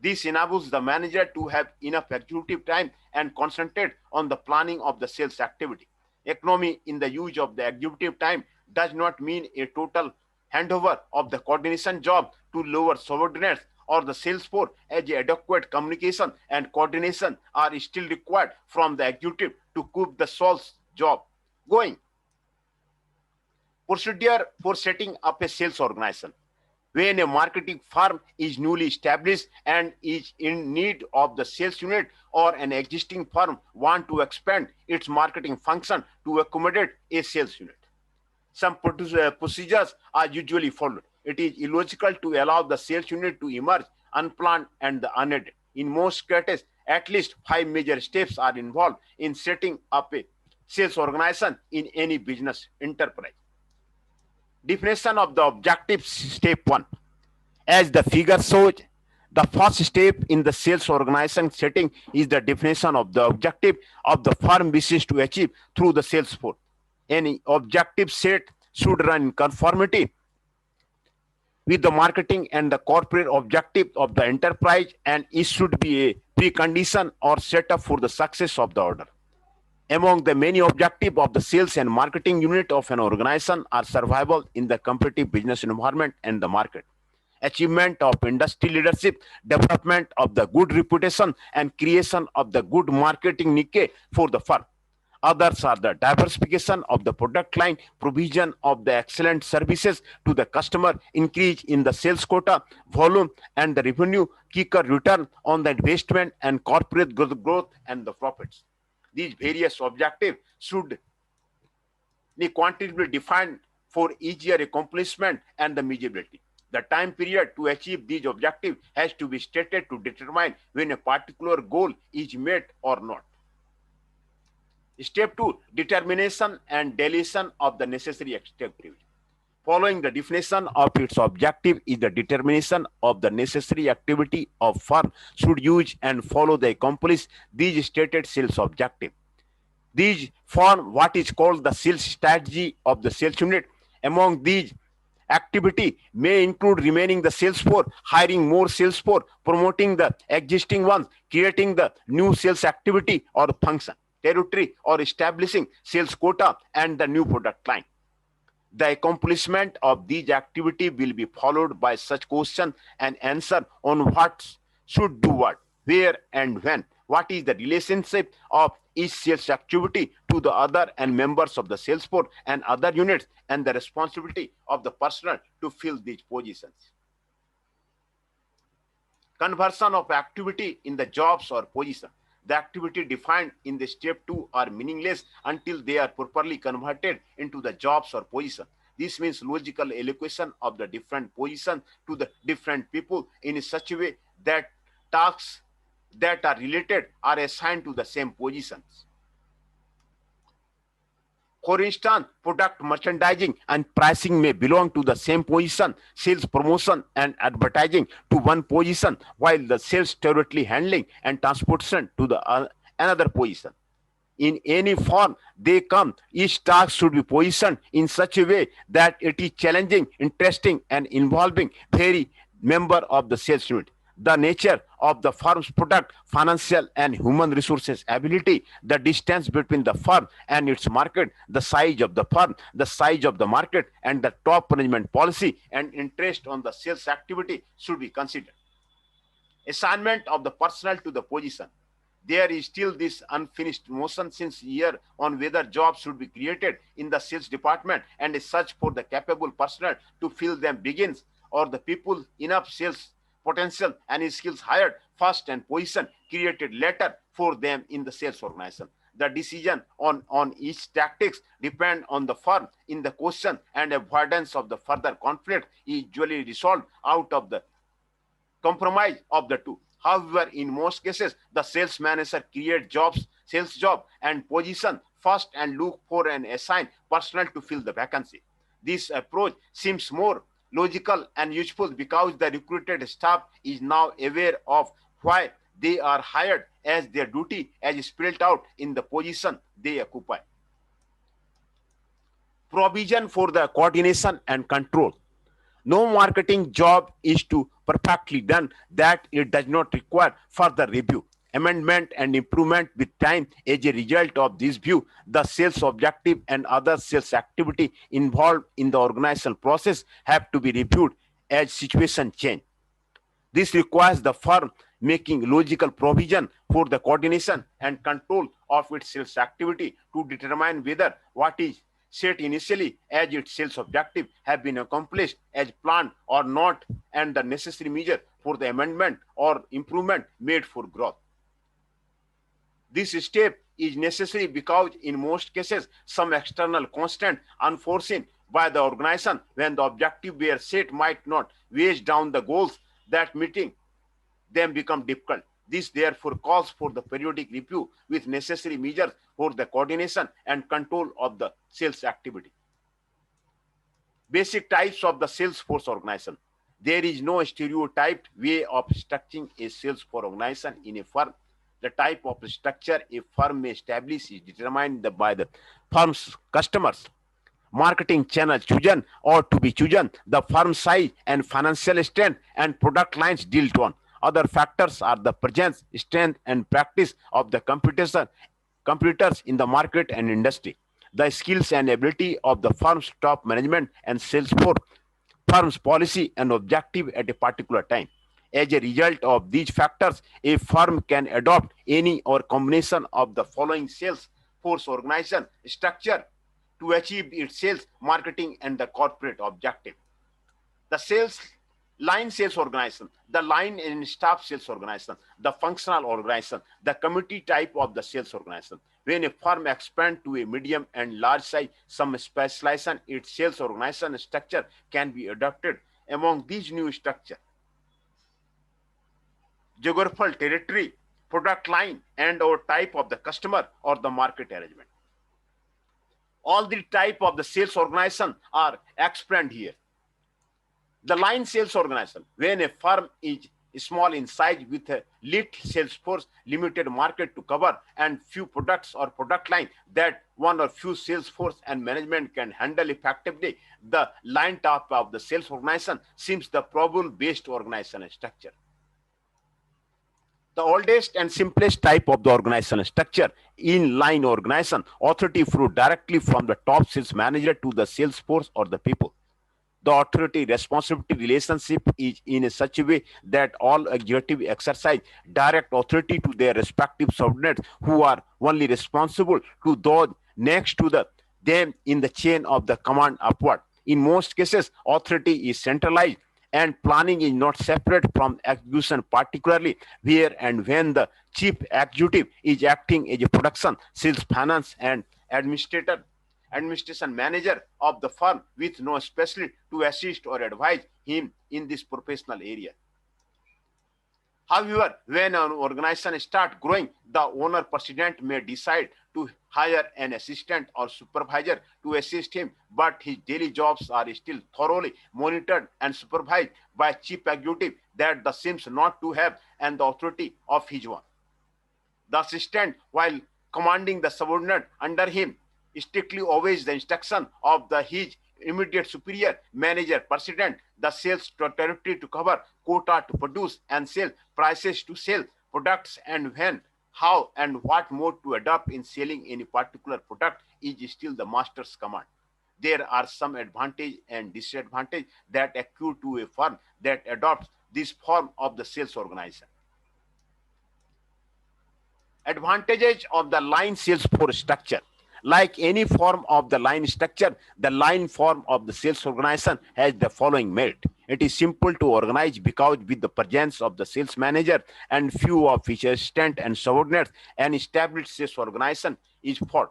This enables the manager to have enough executive time and concentrate on the planning of the sales activity. Economy in the use of the executive time does not mean a total handover of the coordination job to lower subordinates or the sales force as adequate communication and coordination are still required from the executive to keep the sales job going. Procedure for setting up a sales organization. When a marketing firm is newly established and is in need of the sales unit, or an existing firm want to expand its marketing function to accommodate a sales unit, some procedures are usually followed. It is illogical to allow the sales unit to emerge unplanned and unaided. In most cases, at least 5 major steps are involved in setting up a sales organization in any business enterprise. Definition of the objectives, step 1. As the figure shows, the first step in the sales organization setting is the definition of the objective of the firm wishes to achieve through the sales force. Any objective set should run in conformity with the marketing and the corporate objective of the enterprise, and it should be a precondition or setup for the success of the order. Among the many objectives of the sales and marketing unit of an organization are survival in the competitive business environment and the market, achievement of industry leadership, development of the good reputation, and creation of the good marketing niche for the firm. Others are the diversification of the product line, provision of the excellent services to the customer, increase in the sales quota, volume, and the revenue, quicker return on the investment, and corporate growth and the profits. These various objectives should be quantitatively defined for easier accomplishment and the measurability. The time period to achieve these objectives has to be stated to determine when a particular goal is met or not. Step 2. Determination and deletion of the necessary activity. Following the definition of its objective is the determination of the necessary activity of firm should use and follow the accomplish these stated sales objective. These form what is called the sales strategy of the sales unit. Among these activity may include remaining the sales force, hiring more sales force, promoting the existing ones, creating the new sales activity or function, territory, or establishing sales quota and the new product line. The accomplishment of these activity will be followed by such question and answer on what should do what, where, and when. What is the relationship of each sales activity to the other and members of the sales force and other units, and the responsibility of the personnel to fill these positions. Conversion of activity in the jobs or position. The activity defined in the step 2 are meaningless until they are properly converted into the jobs or position. This means logical allocation of the different positions to the different people in such a way that tasks that are related are assigned to the same positions. For instance, product merchandising and pricing may belong to the same position, sales promotion and advertising to one position, while the sales territory handling and transportation to the another position. In any form they come, each task should be positioned in such a way that it is challenging, interesting, and involving every member of the sales unit. The nature of the firm's product, financial and human resources ability, the distance between the firm and its market, the size of the firm, the size of the market, and the top management policy and interest on the sales activity should be considered. Assignment of the personnel to the position. There is still this unfinished motion since year on whether jobs should be created in the sales department and a search for the capable personnel to fill them begins, or the people enough sales potential and skills hired first and position created later for them in the sales organization. The decision on each tactics depend on the firm in the question, and avoidance of the further conflict is usually resolved out of the compromise of the two. However, in most cases, the sales manager create jobs, sales job and position first and look for and assign personnel to fill the vacancy. This approach seems more logical and useful because the recruited staff is now aware of why they are hired, as their duty as spelled out in the position they occupy. Provision for the coordination and control. No marketing job is too perfectly done that it does not require further review, amendment, and improvement with time. As a result of this view, the sales objective and other sales activity involved in the organizational process have to be reviewed as situation change. This requires the firm making logical provision for the coordination and control of its sales activity to determine whether what is set initially as its sales objective have been accomplished as planned or not, and the necessary measure for the amendment or improvement made for growth. This step is necessary because in most cases some external constant unforeseen by the organization when the objective were set might not weigh down the goals that meeting them become difficult. This therefore calls for the periodic review with necessary measures for the coordination and control of the sales activity. Basic types of the sales force organization. There is no stereotyped way of structuring a sales force organization in a firm. The type of structure a firm may establish is determined by the firm's customers, marketing channel chosen or to be chosen, the firm size and financial strength, and product lines dealt on. Other factors are the presence, strength, and practice of the competitors in the market and industry, the skills and ability of the firm's top management and sales force, firm's policy and objective at a particular time. As a result of these factors, a firm can adopt any or combination of the following sales force organization structure to achieve its sales, marketing, and the corporate objective. The line sales organization, the line and staff sales organization, the functional organization, the committee type of the sales organization. When a firm expands to a medium and large size, some specialization its sales organization structure can be adopted. Among these new structure, geographical territory, product line, and or type of the customer or the market arrangement. All the type of the sales organization are explained here. The line sales organization, when a firm is small in size with a little sales force, limited market to cover, and few products or product line that one or few sales force and management can handle effectively, the line type of the sales organization seems the problem-based organization structure. The oldest and simplest type of the organization structure in line organization, authority flow directly from the top sales manager to the sales force or the people. The authority responsibility relationship is in such a way that all executive exercise direct authority to their respective subordinates who are only responsible to those next to them in the chain of the command upward. In most cases, authority is centralized and planning is not separate from execution, particularly where and when the chief executive is acting as a production, sales, finance, and administration manager of the firm with no specialist to assist or advise him in this professional area. However, when an organization starts growing, the owner president may decide to hire an assistant or supervisor to assist him, but his daily jobs are still thoroughly monitored and supervised by chief executive that the seems not to have and the authority of his one. The assistant, while commanding the subordinate under him, strictly obeys the instruction of his immediate superior, manager, president, the sales territory to cover, quota to produce and sell, prices to sell products, and when, how, and what mode to adopt in selling any particular product is still the master's command. There are some advantage and disadvantage that accrue to a firm that adopts this form of the sales organization. Advantages of the line sales force structure. Like any form of the line structure, the line form of the sales organization has the following merit. It is simple to organize because with the presence of the sales manager and few of his assistant and subordinates, an established sales organization is formed.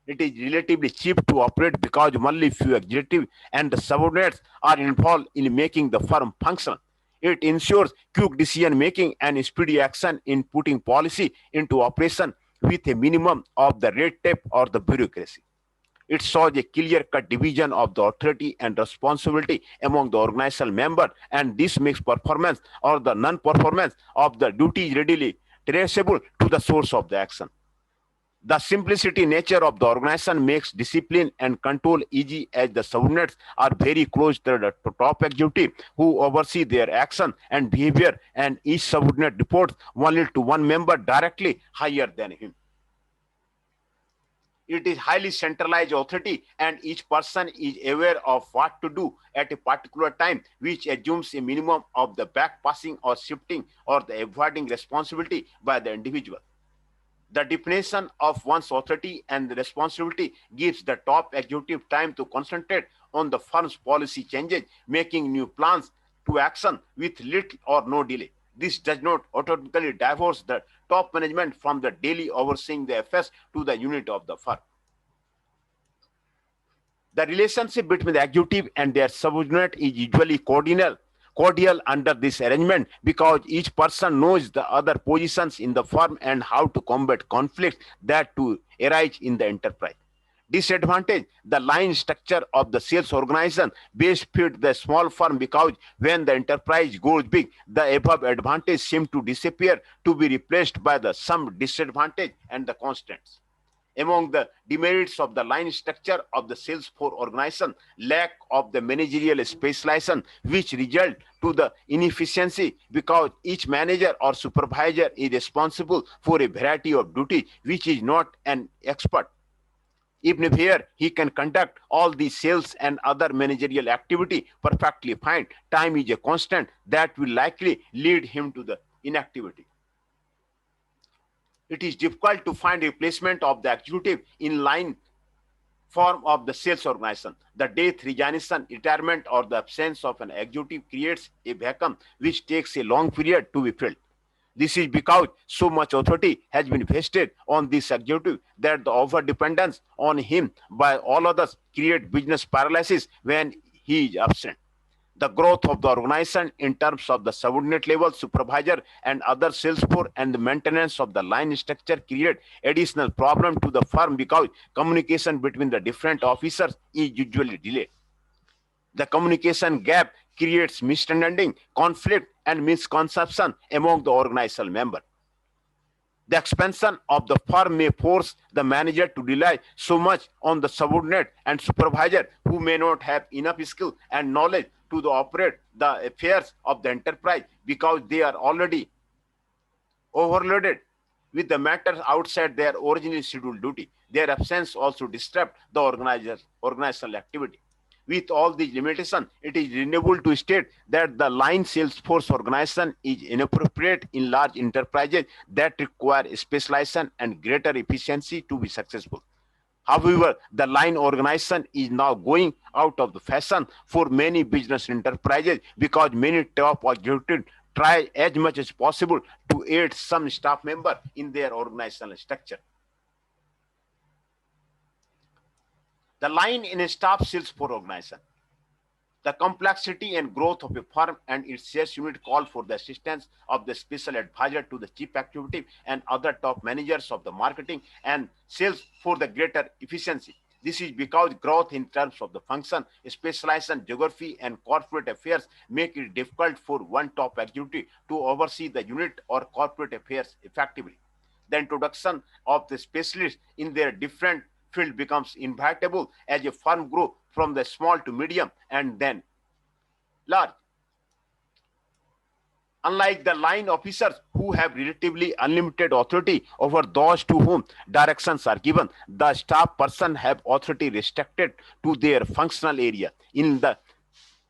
It is relatively cheap to operate because only few executives and the subordinates are involved in making the firm function. It ensures quick decision making and speedy action in putting policy into operation with a minimum of the red tape or the bureaucracy. It shows a clear-cut division of the authority and responsibility among the organizational member, and this makes performance or the non-performance of the duty readily traceable to the source of the action. The simplicity nature of the organization makes discipline and control easy as the subordinates are very close to the top executive who oversee their action and behavior, and each subordinate reports only to one member directly higher than him. It is highly centralized authority, and each person is aware of what to do at a particular time, which assumes a minimum of the back-passing or shifting or the avoiding responsibility by the individual. The definition of one's authority and responsibility gives the top executive time to concentrate on the firm's policy changes, making new plans to action with little or no delay. This does not automatically divorce the top management from the daily overseeing the affairs to the unit of the firm. The relationship between the executive and their subordinate is usually cordial under this arrangement because each person knows the other positions in the firm and how to combat conflicts that to arise in the enterprise. Disadvantage: the line structure of the sales organization best fit the small firm because when the enterprise goes big, the above advantage seem to disappear to be replaced by the some disadvantage and the constants. Among the demerits of the line structure of the sales force organization, lack of the managerial specialization, which result to the inefficiency because each manager or supervisor is responsible for a variety of duties which is not an expert. Even if here he can conduct all the sales and other managerial activity perfectly fine, time is a constant that will likely lead him to the inactivity. It is difficult to find replacement of the executive in line form of the sales organization. The death, resignation, retirement, or the absence of an executive creates a vacuum which takes a long period to be filled. This is because so much authority has been vested on this executive that the over dependence on him by all others create business paralysis when he is absent. The growth of the organization in terms of the subordinate level supervisor and other sales force and the maintenance of the line structure create additional problem to the firm because communication between the different officers is usually delayed. The communication gap creates misunderstanding, conflict, and misconception among the organizational members. The expansion of the firm may force the manager to rely so much on the subordinate and supervisor who may not have enough skill and knowledge to operate the affairs of the enterprise because they are already overloaded with the matters outside their originally scheduled duty. Their absence also disrupts the organizational activity. With all these limitations, it is reasonable to state that the line sales force organization is inappropriate in large enterprises that require specialization and greater efficiency to be successful. However, the line organization is now going out of the fashion for many business enterprises because many top executives try as much as possible to aid some staff member in their organizational structure. The line in a staff sales force organization. The complexity and growth of a firm and its sales unit call for the assistance of the special advisor to the chief executive and other top managers of the marketing and sales for the greater efficiency. This is because growth in terms of the function, specialization, geography, and corporate affairs make it difficult for one top executive to oversee the unit or corporate affairs effectively. The introduction of the specialists in their different field becomes inevitable as a firm grows from the small to medium and then large. Unlike the line officers who have relatively unlimited authority over those to whom directions are given, the staff person have authority restricted to their functional area. In the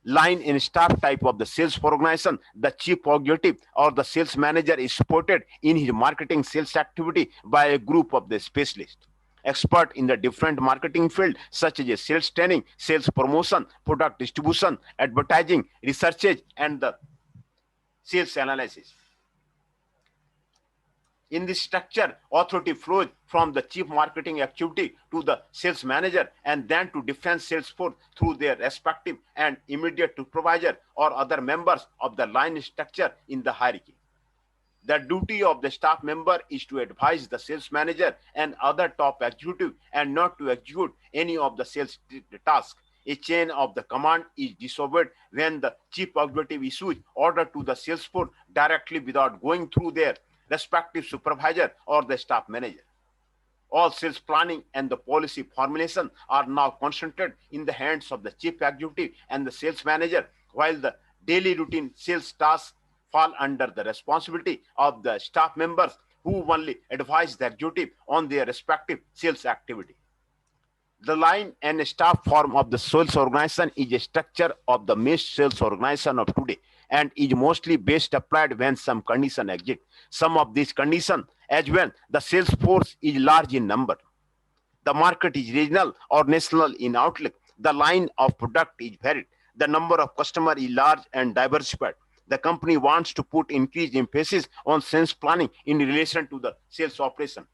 line and staff type of the sales organization, the chief executive or the sales manager is supported in his marketing sales activity by a group of the specialists expert in the different marketing field such as sales training, sales promotion, product distribution, advertising, research, and the sales analysis. In this structure, authority flows from the chief marketing executive to the sales manager and then to different sales force through their respective and immediate supervisor or other members of the line structure in the hierarchy. The duty of the staff member is to advise the sales manager and other top executive and not to execute any of the sales tasks. A chain of the command is disobeyed when the chief executive issues order to the sales force directly without going through their respective supervisor or the staff manager. All sales planning and the policy formulation are now concentrated in the hands of the chief executive and the sales manager, while the daily routine sales tasks fall under the responsibility of the staff members who only advise the executive on their respective sales activity. The line and staff form of the sales organization is a structure of the mesh sales organization of today and is mostly best applied when some condition exist. Some of these conditions as well, the sales force is large in number. The market is regional or national in outlook. The line of product is varied. The number of customers is large and diversified. The company wants to put increased emphasis on sales planning in relation to the sales operation.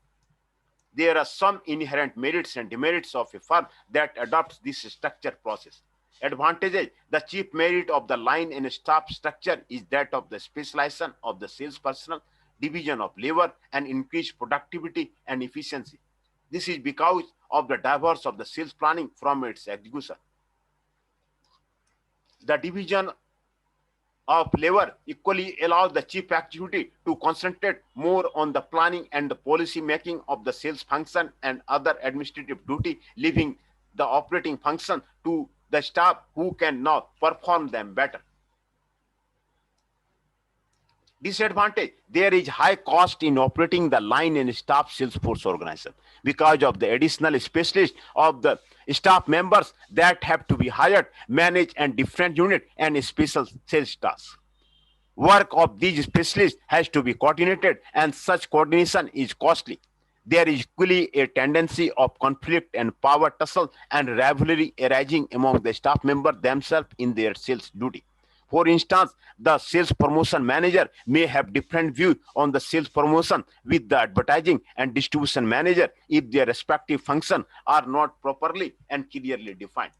There are some inherent merits and demerits of a firm that adopts this structure process. Advantages: the chief merit of the line and staff structure is that of the specialization of the sales personnel, division of labor, and increased productivity and efficiency. This is because of the diverse of the sales planning from its execution. The division of labor equally allows the chief executive to concentrate more on the planning and the policy making of the sales function and other administrative duty, leaving the operating function to the staff who can now perform them better. Disadvantage: there is high cost in operating the line and staff sales force organization because of the additional specialists of the staff members that have to be hired, managed, and different unit and special sales tasks. Work of these specialists has to be coordinated, and such coordination is costly. There is equally a tendency of conflict and power tussle and rivalry arising among the staff members themselves in their sales duty. For instance, the sales promotion manager may have different views on the sales promotion with the advertising and distribution manager if their respective functions are not properly and clearly defined.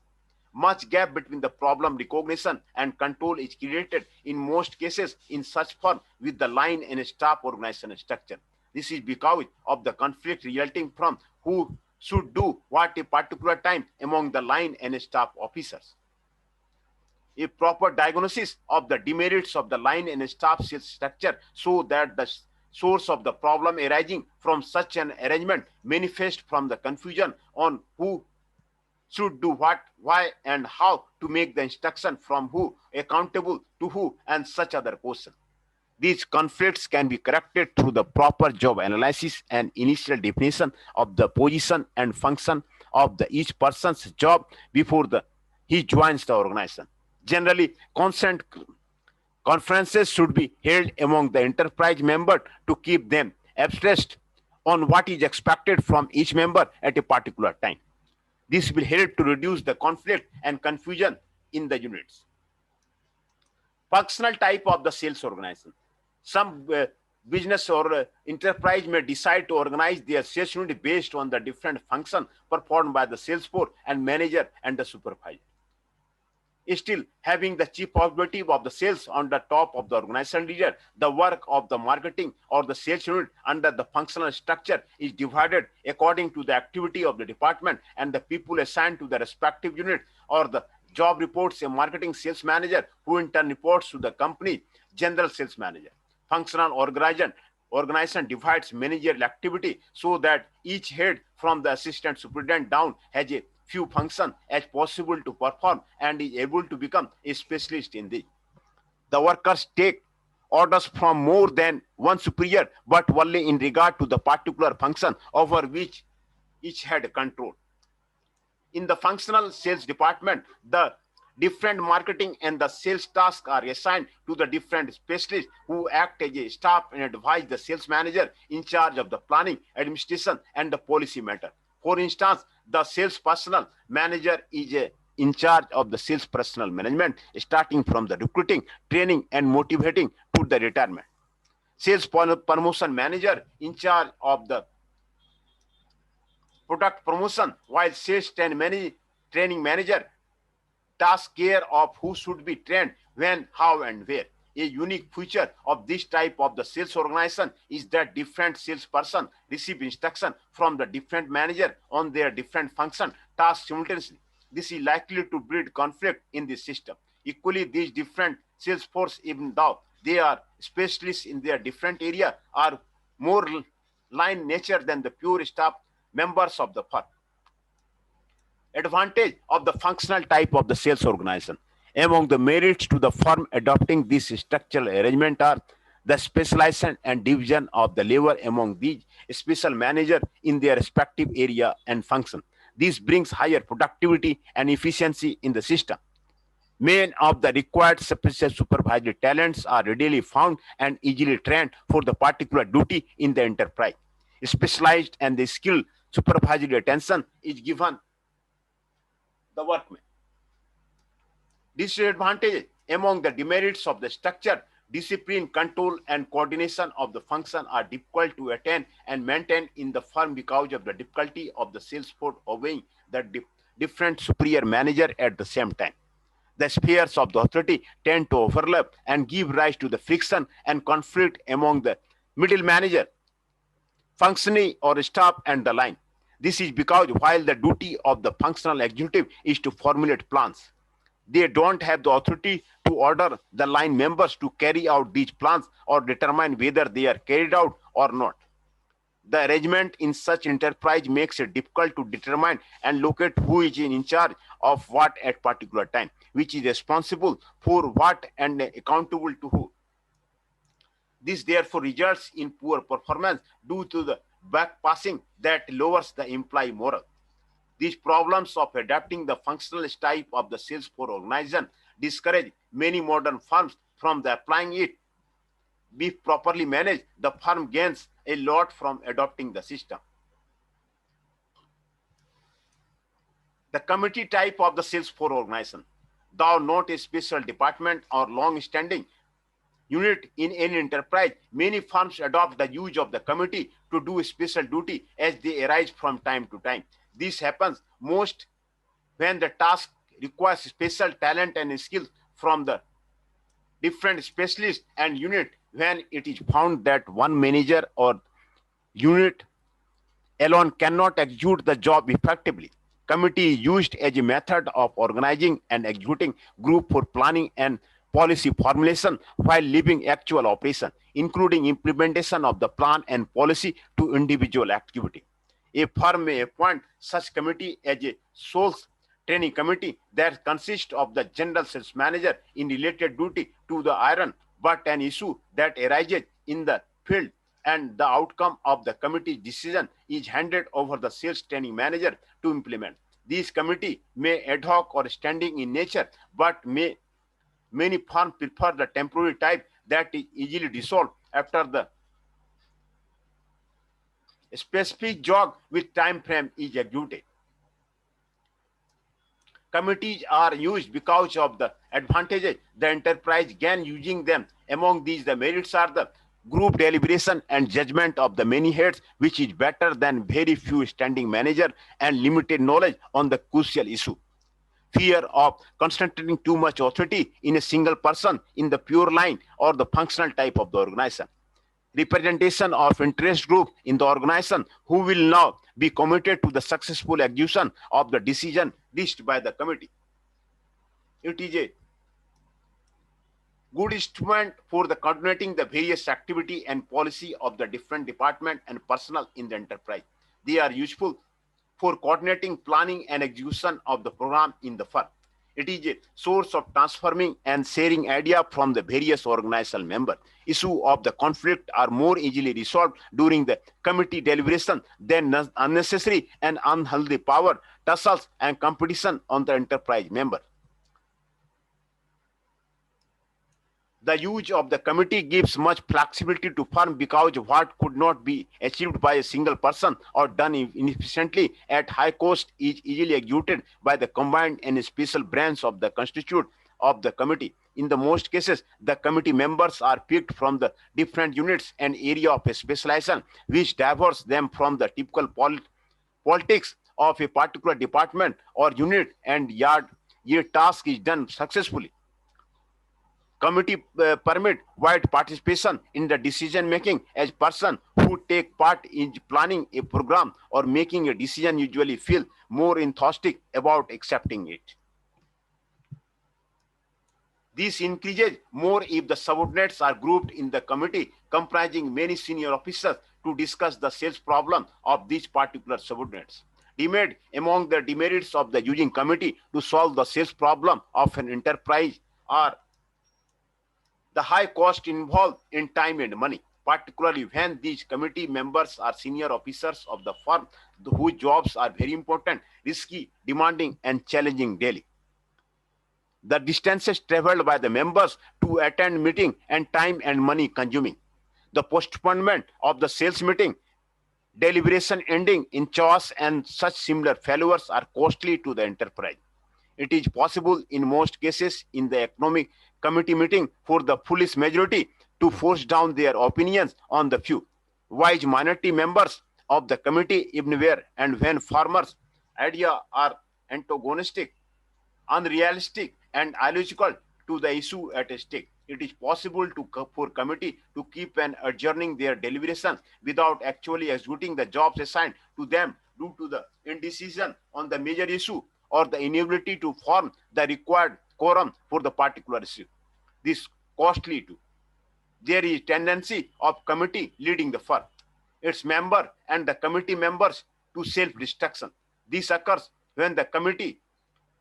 Much gap between the problem recognition and control is created in most cases in such firm with the line and staff organization structure. This is because of the conflict resulting from who should do what a particular time among the line and staff officers. A proper diagnosis of the demerits of the line and staff sales structure so that the source of the problem arising from such an arrangement manifest from the confusion on who should do what, why, and how to make the instruction from who, accountable to who, and such other questions. These conflicts can be corrected through the proper job analysis and initial definition of the position and function of the each person's job before he joins the organization. Generally, consent conferences should be held among the enterprise members to keep them abreast on what is expected from each member at a particular time. This will help to reduce the conflict and confusion in the units. Functional type of the sales organization. Some business or enterprise may decide to organize their sales unit based on the different functions performed by the sales force and manager and the supervisor. Still, having the chief objective of the sales on the top of the organization leader, the work of the marketing or the sales unit under the functional structure is divided according to the activity of the department and the people assigned to the respective unit, or the job reports a marketing sales manager who in turn reports to the company general sales manager. Functional organization divides managerial activity so that each head from the assistant superintendent down has a few functions as possible to perform and is able to become a specialist in these. The workers take orders from more than one superior, but only in regard to the particular function over which each had control. In the functional sales department, the different marketing and the sales tasks are assigned to the different specialists who act as a staff and advise the sales manager in charge of the planning, administration, and the policy matter. For instance, the sales personnel manager is in charge of the sales personnel management, starting from the recruiting, training, and motivating to the retirement. Sales promotion manager in charge of the product promotion, while sales training manager takes care of who should be trained, when, how, and where. A unique feature of this type of the sales organization is that different salesperson receive instruction from the different manager on their different function tasks simultaneously. This is likely to breed conflict in the system. Equally, these different sales force, even though they are specialists in their different area, are more line nature than the pure staff members of the firm. Advantage of the functional type of the sales organization. Among the merits to the firm adopting this structural arrangement are the specialization and division of the labor among these special managers in their respective area and function, This brings higher productivity and efficiency in the system. Many of the required special supervisory talents are readily found and easily trained for the particular duty in the enterprise. Specialized and the skilled supervisory attention is given the workmen. Disadvantages: among the demerits of the structure, discipline, control, and coordination of the function are difficult to attain and maintain in the firm because of the difficulty of the sales force obeying the different superior manager at the same time. The spheres of the authority tend to overlap and give rise to the friction and conflict among the middle manager, functionary or staff, and the line. This is because while the duty of the functional executive is to formulate plans, they don't have the authority to order the line members to carry out these plans or determine whether they are carried out or not. The arrangement in such enterprise makes it difficult to determine and locate who is in charge of what at particular time, which is responsible for what and accountable to who. This therefore results in poor performance due to the backpassing that lowers the employee morale. These problems of adapting the functional type of the sales force organization discourage many modern firms from the applying it. If properly managed, the firm gains a lot from adopting the system. The committee type of the sales force organization. Though not a special department or long-standing unit in any enterprise, many firms adopt the use of the committee to do special duty as they arise from time to time. This happens most when the task requires special talent and skills from the different specialists and unit, when it is found that one manager or unit alone cannot execute the job effectively. Committee is used as a method of organizing and executing group for planning and policy formulation while leaving actual operation, including implementation of the plan and policy to individual activity. A firm may appoint such committee as a sole training committee that consists of the general sales manager in related duty to the iron, but an issue that arises in the field and the outcome of the committee's decision is handed over the sales training manager to implement. These committee may ad hoc or standing in nature, but many firms prefer the temporary type that is easily dissolved after the specific job with time frame is executed. Committees are used because of the advantages the enterprise gain using them. Among these, the merits are the group deliberation and judgment of the many heads, which is better than very few standing manager, and limited knowledge on the crucial issue. Fear of concentrating too much authority in a single person in the pure line or the functional type of the organization. Representation of interest group in the organization who will now be committed to the successful execution of the decision reached by the committee. It is a good instrument for the coordinating the various activity and policy of the different department and personnel in the enterprise. They are useful for coordinating planning and execution of the program in the firm. It is a source of transforming and sharing idea from the various organizational members. Issue of the conflict are more easily resolved during the committee deliberation than unnecessary and unhealthy power tussles and competition on the enterprise member. The use of the committee gives much flexibility to firm because what could not be achieved by a single person or done inefficiently at high cost is easily executed by the combined and special branch of the constitute of the committee. In the most cases, the committee members are picked from the different units and area of specialization, which diverges them from the typical politics of a particular department or unit, and yet task is done successfully. Committee permit wide participation in the decision making, as person who take part in planning a program or making a decision usually feel more enthusiastic about accepting it. This increases more if the subordinates are grouped in the committee comprising many senior officers to discuss the sales problem of these particular subordinates. Demerit among the demerits of the using committee to solve the sales problem of an enterprise are the high cost involved in time and money, particularly when these committee members are senior officers of the firm whose jobs are very important, risky, demanding, and challenging daily. The distances traveled by the members to attend meeting and time and money consuming. The postponement of the sales meeting, deliberation ending in chaos, and such similar failures are costly to the enterprise. It is possible in most cases in the economic committee meeting for the foolish majority to force down their opinions on the few wise minority members of the committee, even where and when farmers' ideas are antagonistic, unrealistic, and illogical to the issue at stake. It is possible for committee to keep on adjourning their deliberations without actually executing the jobs assigned to them due to the indecision on the major issue or the inability to form the required quorum for the particular issue. This costly too. There is tendency of committee leading the firm, its member and the committee members to self-destruction. This occurs when the committee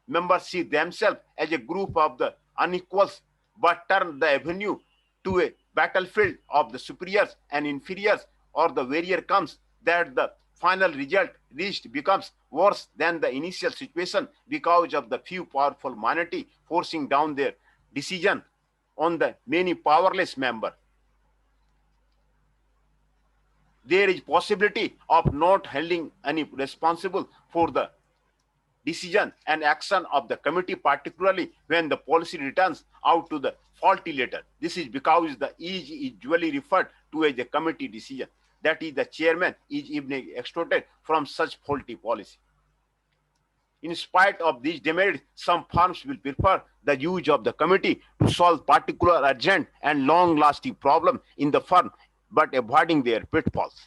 members see themselves as a group of the unequals but turn the avenue to a battlefield of the superiors and inferiors, or the warrior comes that the final result reached becomes worse than the initial situation because of the few powerful minority forcing down their decision on the many powerless members. There is possibility of not holding any responsible for the decision and action of the committee, particularly when the policy returns out to the faulty letter. This is because the is usually referred to as a committee decision. That is, the chairman is even extorted from such faulty policy. In spite of these demerits, some firms will prefer the use of the committee to solve particular urgent and long-lasting problem in the firm, but avoiding their pitfalls.